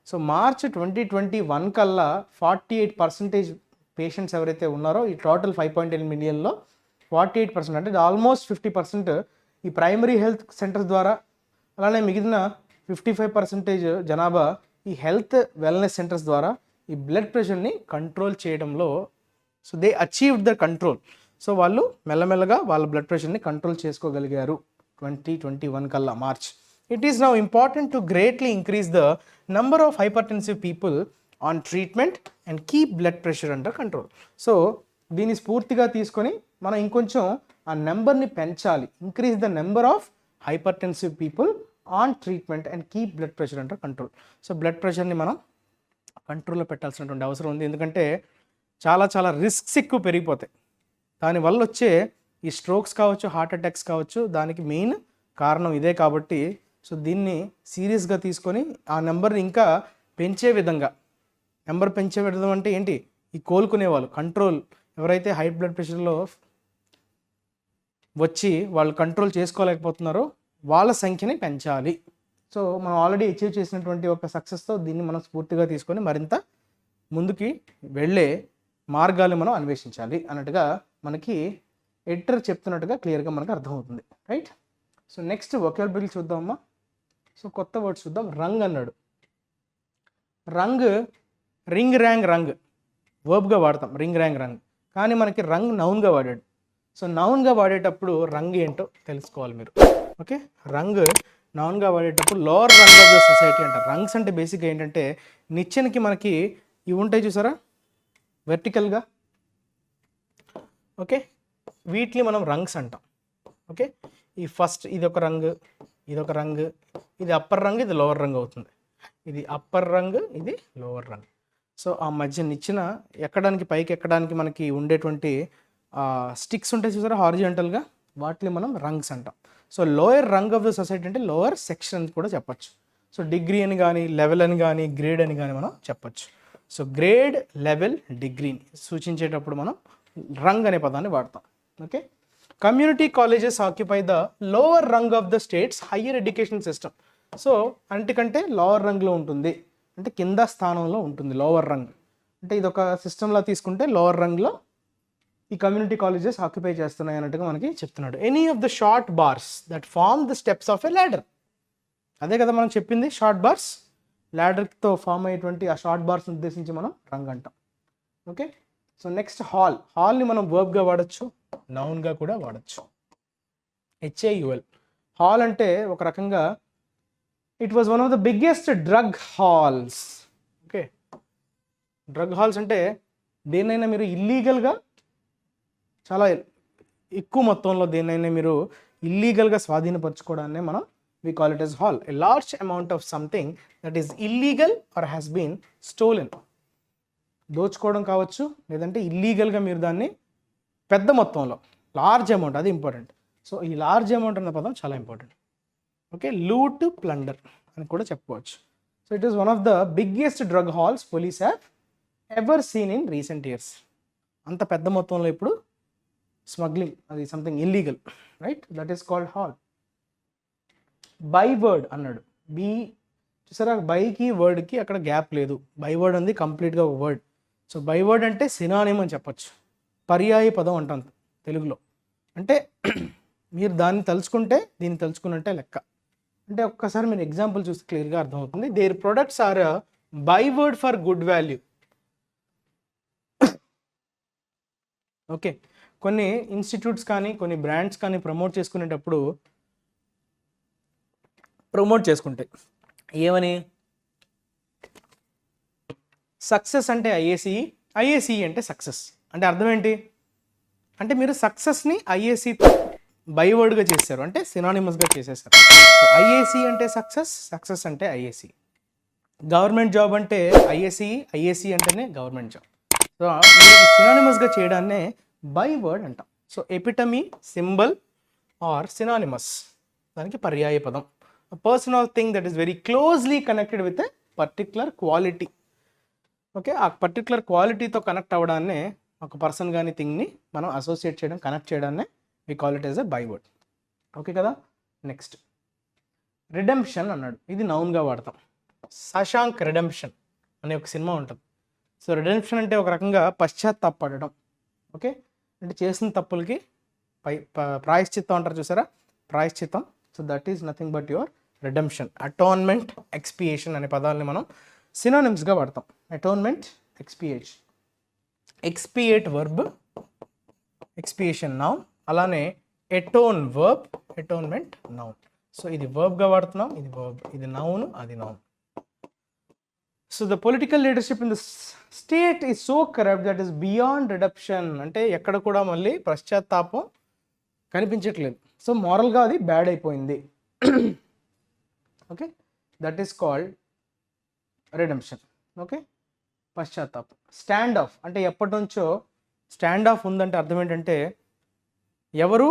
So March 2021 కల్లా 48% patients ఎవరైతే ఉన్నారో ఈ టోటల్ 5.8 మిలియన్లో 48% అంటే ఆల్మోస్ట్ 50% ఈ ప్రైమరీ హెల్త్ సెంటర్స్ ద్వారా, అలానే మిగిలిన 55% జనాభా ఈ హెల్త్ వెల్నెస్ సెంటర్స్ ద్వారా ఈ బ్లడ్ ప్రెషర్ని కంట్రోల్ చేయడంలో so they achieved the control. So వాళ్ళు మెల్లమెల్లగా వాళ్ళ బ్లడ్ ప్రెషర్ని కంట్రోల్ చేసుకోగలిగారు 2021 కల్లా March. It is now important to greatly increase the number of hypertensive people on treatment and keep blood pressure under control. So దీన్ని స్ఫూర్తిగా తీసుకొని మనం ఇంకొంచెం ఆ నెంబర్ని పెంచాలి. Increase the number of hypertensive people on treatment and keep blood pressure under control. So blood ప్రెషర్ని మనం కంట్రోల్లో పెట్టాల్సినటువంటి అవసరం ఉంది. ఎందుకంటే చాలా చాలా రిస్క్స్ ఎక్కువ పెరిగిపోతాయి. దానివల్ల వచ్చే ఈ స్ట్రోక్స్ కావచ్చు, హార్ట్ అటాక్స్ కావచ్చు, దానికి మెయిన్ కారణం ఇదే. కాబట్టి సో దీన్ని సీరియస్గా తీసుకొని ఆ నెంబర్ని ఇంకా పెంచే విధంగా, నెంబర్ పెంచే విధం అంటే ఏంటి? ఈ కోలుకునే వాళ్ళు కంట్రోల్, ఎవరైతే హై బ్లడ్ ప్రెషర్లో వచ్చి వాళ్ళు కంట్రోల్ చేసుకోలేకపోతున్నారో వాళ్ళ సంఖ్యని పెంచాలి. సో మనం ఆల్రెడీ అచీవ్ చేసినటువంటి ఒక సక్సెస్తో దీన్ని మనం స్ఫూర్తిగా తీసుకొని మరింత ముందుకి వెళ్ళే మార్గాలు మనం అన్వేషించాలి అన్నట్టుగా మనకి ఎడిటర్ చెప్తున్నట్టుగా క్లియర్గా మనకు అర్థమవుతుంది. రైట్. సో నెక్స్ట్ వొకాబులరీ చూద్దామమ్మా. సో కొత్త వర్డ్ చూద్దాం. రంగ్ అన్నాడు. రంగ్, రింగ్ ర్యాంగ్ రంగ్ వర్బ్గా వాడతాం, రింగ్ ర్యాంగ్ రంగ్. కానీ మనకి రంగ్ నౌన్గా వాడాడు. సో నౌన్గా వాడేటప్పుడు రంగ్ ఏంటో తెలుసుకోవాలి మీరు. ఓకే, రంగ్ నౌన్గా వాడేటప్పుడు lower rung of the society అంటారు. రంగ్స్ అంటే బేసిక్గా ఏంటంటే నిచ్చెనకి మనకి ఇవి ఉంటాయి చూసారా వెర్టికల్గా. ఓకే, వీటిని మనం రంగ్స్ అంటాం. ఓకే, ఈ ఫస్ట్ ఇది ఒక రంగు, ఇది ఒక రంగు, ఇది అప్పర్ రంగు, ఇది లోవర్ రంగు అవుతుంది. ఇది అప్పర్ రంగు, ఇది లోవర్ రంగు. సో ఆ మధ్య నిచ్చిన ఎక్కడానికి, పైకి ఎక్కడానికి మనకి ఉండేటువంటి స్టిక్స్ ఉంటాయి చూసారా హారిజాంటల్గా, వాటిని మనం రంగ్స్ అంటాం. So lower Rang of the society అంటే లోవర్ సెక్షన్ అని కూడా చెప్పచ్చు. సో డిగ్రీ అని కానీ, లెవెల్ అని కానీ, గ్రేడ్ అని కానీ మనం చెప్పచ్చు. సో గ్రేడ్, లెవెల్, డిగ్రీని సూచించేటప్పుడు మనం రంగ్ అనే పదాన్ని వాడతాం. Okay, community colleges occupy the lower rung of the state's higher education system. So అంటికంటే లోవర్ రంగ్లో ఉంటుంది, అంటే కింద స్థానంలో ఉంటుంది లోవర్ రంగ్. అంటే ఇది ఒక సిస్టంలా తీసుకుంటే లోవర్ రంగ్లో ఈ కమ్యూనిటీ కాలేజెస్ ఆక్యుపై చేస్తున్నాయి అన్నట్టుగా మనకి చెప్తున్నాడు. Any of the short bars that form the steps of a ladder. అదే కదా మనం చెప్పింది, షార్ట్ బార్స్, ల్యాడర్తో ఫామ్ అయ్యేటువంటి ఆ షార్ట్ బార్స్ ఉద్దేశించి మనం రంగ్ అంటాం. ఓకే, సో నెక్స్ట్ హాల్ని మనం వర్బ్గా వాడచ్చు, నౌన్గా కూడా వాడచ్చు. HAUL. హాల్ అంటే ఒక రకంగా it was one of the biggest drug halls. Okay, drug halls అంటే దేన్నైనా మీరు ఇల్లీగల్గా, చాలా ఎక్కువ మొత్తంలో దేన్నైనా మీరు ఇల్లీగల్గా స్వాధీనపరచుకోవడాన్ని మనం we call it as haul. A large amount of something that is illegal or has been stolen. దోచుకోవడం కావచ్చు, లేదంటే ఇల్లీగల్గా మీరు దాన్ని పెద్ద మొత్తంలో, లార్జ్ అమౌంట్, అది ఇంపార్టెంట్. సో ఈ లార్జ్ అమౌంట్ అన్న పదం చాలా ఇంపార్టెంట్. ఓకే, లూట్, ప్లండర్ అని కూడా చెప్పుకోవచ్చు. So it is one of the biggest drug halls police have ever seen in recent years. అంత పెద్ద మొత్తంలో ఇప్పుడు స్మగ్లింగ్, అది something illegal, right? That is called hall. By word అన్నాడు. చూసారా, బైకి వర్డ్కి అక్కడ గ్యాప్ లేదు. బై వర్డ్ ఉంది కంప్లీట్గా ఒక వర్డ్. సో బై వర్డ్ అంటే సినానిమ్ అని చెప్పచ్చు, పర్యాయ పదం అంటాం తెలుగులో. అంటే మీరు దాన్ని తలుచుకుంటే దీన్ని తలుచుకున్నట్టే లెక్క. అంటే ఒక్కసారి మీరు ఎగ్జాంపుల్ చూస్తే క్లియర్గా అర్థమవుతుంది. Their products are by word for good value. Okay, కొన్ని ఇన్స్టిట్యూట్స్ కానీ కొన్ని బ్రాండ్స్ కానీ ప్రమోట్ చేసుకునేటప్పుడు ప్రమోట్ చేసుకుంటాయి ఏమని, సక్సెస్ అంటే IACE అంటే సక్సెస్. అంటే అర్థం ఏంటి అంటే మీరు సక్సెస్ని IACతో బైవర్డ్గా చేశారు, అంటే సినానిమస్గా చేసేసారు. IACE అంటే సక్సెస్ అంటే IACE. గవర్నమెంట్ జాబ్ అంటే IACE అంటేనే గవర్నమెంట్ జాబ్. సో మీరు సినానిమస్గా చేయడాన్నే బైవర్డ్ అంటాం. So epitome, symbol or synonymous, దానికి పర్యాయ పదం. Person or thing that is very closely connected with a particular quality. Okay, ఆ పర్టిక్యులర్ క్వాలిటీతో కనెక్ట్ అవ్వడాన్నే, ఒక పర్సన్ కానీ థింగ్ని మనం అసోసియేట్ చేయడం, కనెక్ట్ చేయడాన్నే we call it as a byword. Okay కదా. నెక్స్ట్ రిడెంప్షన్ అన్నాడు. ఇది నౌన్గా వాడతాం. శశాంక్ రిడెంప్షన్ అనే ఒక సినిమా ఉంటుంది. సో రిడెంప్షన్ అంటే ఒక రకంగా పశ్చాత్తాపడడం. ఓకే, అంటే చేసిన తప్పులకి ప్రాయశ్చిత్తం అంటారు చూసారా, ప్రాయశ్చిత్తం. So that is nothing but your redemption. Atonement, expiation అనే పదాలని మనం సినానిమ్స్గా వాడతాం. Atonement, expiate verb, expiation noun. అలానే atone verb, atonement noun. So ఇది వర్బ్గా వాడుతున్నాం, ఇది వర్బ్, ఇది నౌన్, అది noun. So the political leadership in the state is so corrupt that is beyond redemption. అంటే ఎక్కడ కూడా మళ్ళీ పశ్చాత్తాపం కనిపించట్లేదు. సో మోరల్గా అది బ్యాడ్ అయిపోయింది. Okay, that is called redemption. Okay, పశ్చాత్తాపం. స్టాండ్ ఆఫ్ అంటే ఎప్పటి నుంచో స్టాండ్ ఆఫ్ ఉందంటే అర్థం ఏంటంటే ఎవరు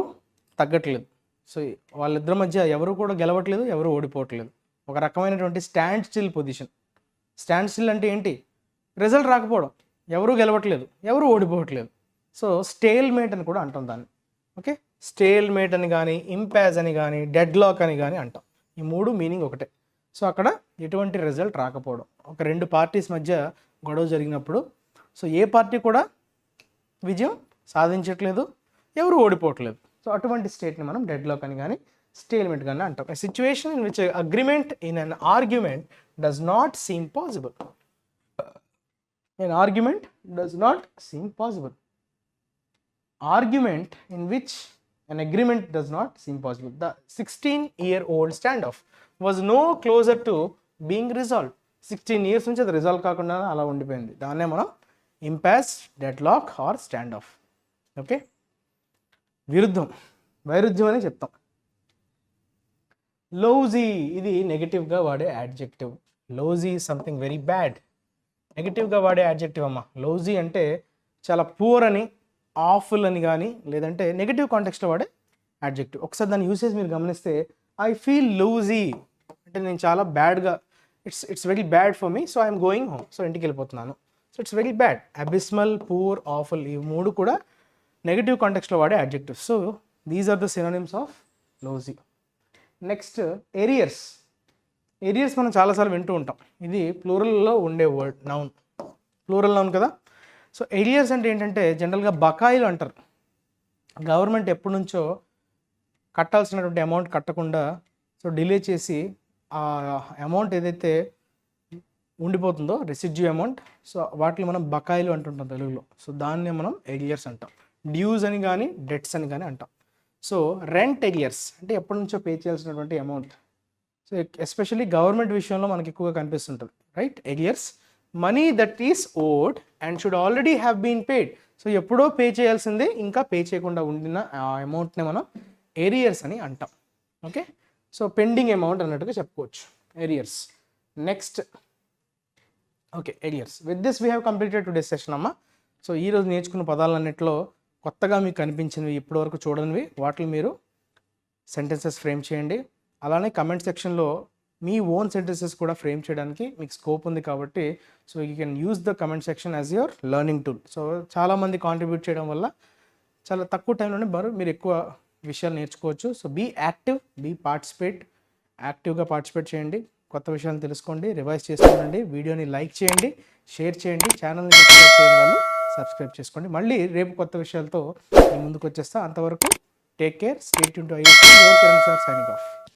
తగ్గట్లేదు. సో వాళ్ళిద్దరి మధ్య ఎవరు కూడా గెలవట్లేదు, ఎవరు ఓడిపోవట్లేదు. ఒక రకమైనటువంటి stand still position. Stand still అంటే ఏంటి, రిజల్ట్ రాకపోవడం, ఎవరు గెలవట్లేదు, ఎవరు ఓడిపోవట్లేదు. సో స్టేల్ మేట్ అని కూడా అంటాం దాన్ని. ఓకే, స్టేల్ మేట్ అని కానీ, ఇంపాజ్ అని కానీ, డెడ్ లాక్ అని కానీ అంటాం. ఈ మూడు మీనింగ్ ఒకటే. సో అక్కడ ఎటువంటి రిజల్ట్ రాకపోవడం, ఒక రెండు పార్టీస్ మధ్య గొడవ జరిగినప్పుడు సో ఏ పార్టీ కూడా విజయం సాధించట్లేదు, ఎవరు ఓడిపోవట్లేదు. సో అటువంటి స్టేట్ని మనం డెడ్ లాక్ అని కానీ స్టేల్మెంట్ కానీ అంటాం. A situation in which agreement in an argument does not seem possible. An argument does not seem possible. Argument in which an agreement does not seem possible. The 16-year-old standoff was no closer to being resolved. 16 years నుంచి అది resolve కాకుండా అలా ఉండిపోయింది. దాన్నే మనం impasse, deadlock or standoff. Okay, విరుద్ధం, వైరుధ్యం అని చెప్తాం. లోజీ, ఇది నెగటివ్గా వాడే adjective. Lousy is something very bad. నెగిటివ్గా వాడే యాడ్జెక్టివ్ అమ్మ. లోజీ అంటే చాలా పూర్ అని, ఆఫుల్ అని కానీ, లేదంటే నెగిటివ్ కాంటెక్స్ట్లో వాడే యాడ్జెక్టివ్. ఒకసారి దాని యూసేజ్ మీరు గమనిస్తే, ఐ ఫీల్ లూజీ అంటే నేను చాలా బ్యాడ్గా, it's very bad for me, so I'm going home, so ఇంటికి వెళ్ళిపోతున్నాను. So it's very bad. Abysmal, poor, awful, ఈ మూడు కూడా నెగిటివ్ కాంటెక్స్ట్లో వాడే adjective. So these are the synonyms of lousy. Next arrears. Arrears మనం చాలాసార్లు వింటూ ఉంటాం. ఇది ప్లూరల్లో ఉండే వర్డ్, నౌన్, ప్లూరల్ నౌన్ కదా. సో ఏరియర్స్ అంటే ఏంటంటే జనరల్గా బకాయిలు అంటారు. గవర్నమెంట్ ఎప్పటి నుంచో కట్టాల్సినటువంటి అమౌంట్ కట్టకుండా సో డిలే చేసి ఆ అమౌంట్ ఏదైతే ఉండిపోతుందో రెసిడ్యూ అమౌంట్, సో వాటిని మనం బకాయిలు అంటుంటాం తెలుగులో. సో దాన్ని మనం ఎరియర్స్ అంటాం. డ్యూస్ అని కానీ డెట్స్ అని కానీ అంటాం. సో రెంట్ ఎరియర్స్ అంటే ఎప్పటి నుంచో పే చేయాల్సినటువంటి అమౌంట్. సో ఎస్పెషల్లీ గవర్నమెంట్ విషయంలో మనకి ఎక్కువగా కనిపిస్తుంటుంది, right? Arrears, money that is owed and should already have been paid. So ఎప్పుడో పే చేయాల్సిందే, ఇంకా పే చేయకుండా ఉండిన ఆ అమౌంట్ని మనం ఏరియర్స్ అని అంటాం. ఓకే, సో పెండింగ్ అమౌంట్ అన్నట్టుగా చెప్పుకోవచ్చు arrears. Next, okay, arrears. With this we have completed today session అమ్మ. సో ఈరోజు నేర్చుకున్న పదాలన్నింటిలో కొత్తగా మీకు కనిపించినవి, ఇప్పటివరకు చూడనివి, వాటిని మీరు సెంటెన్సెస్ ఫ్రేమ్ చేయండి. అలానే కమెంట్ సెక్షన్లో మీ ఓన్ సెంటెన్సెస్ కూడా ఫ్రేమ్ చేయడానికి మీకు స్కోప్ ఉంది కాబట్టి, so you can use the comment section as your learning tool. So చాలామంది కాంట్రిబ్యూట్ చేయడం వల్ల చాలా తక్కువ టైంలోనే మీరు ఎక్కువ విషయాలు నేర్చుకోవచ్చు. సో బీ యాక్టివ్, యాక్టివ్గా పార్టిసిపేట్ చేయండి, కొత్త విషయాలు తెలుసుకోండి, రివైజ్ చేసుకోండి, వీడియోని లైక్ చేయండి, షేర్ చేయండి, ఛానల్ని సబ్స్క్రైబ్ చేయని వాళ్ళు సబ్స్క్రైబ్ చేసుకోండి. మళ్ళీ రేపు కొత్త విషయాలతో మీ ముందుకు వచ్చేస్తా. అంతవరకు take care, stay tune to IACE. Your Kiran sir signing off.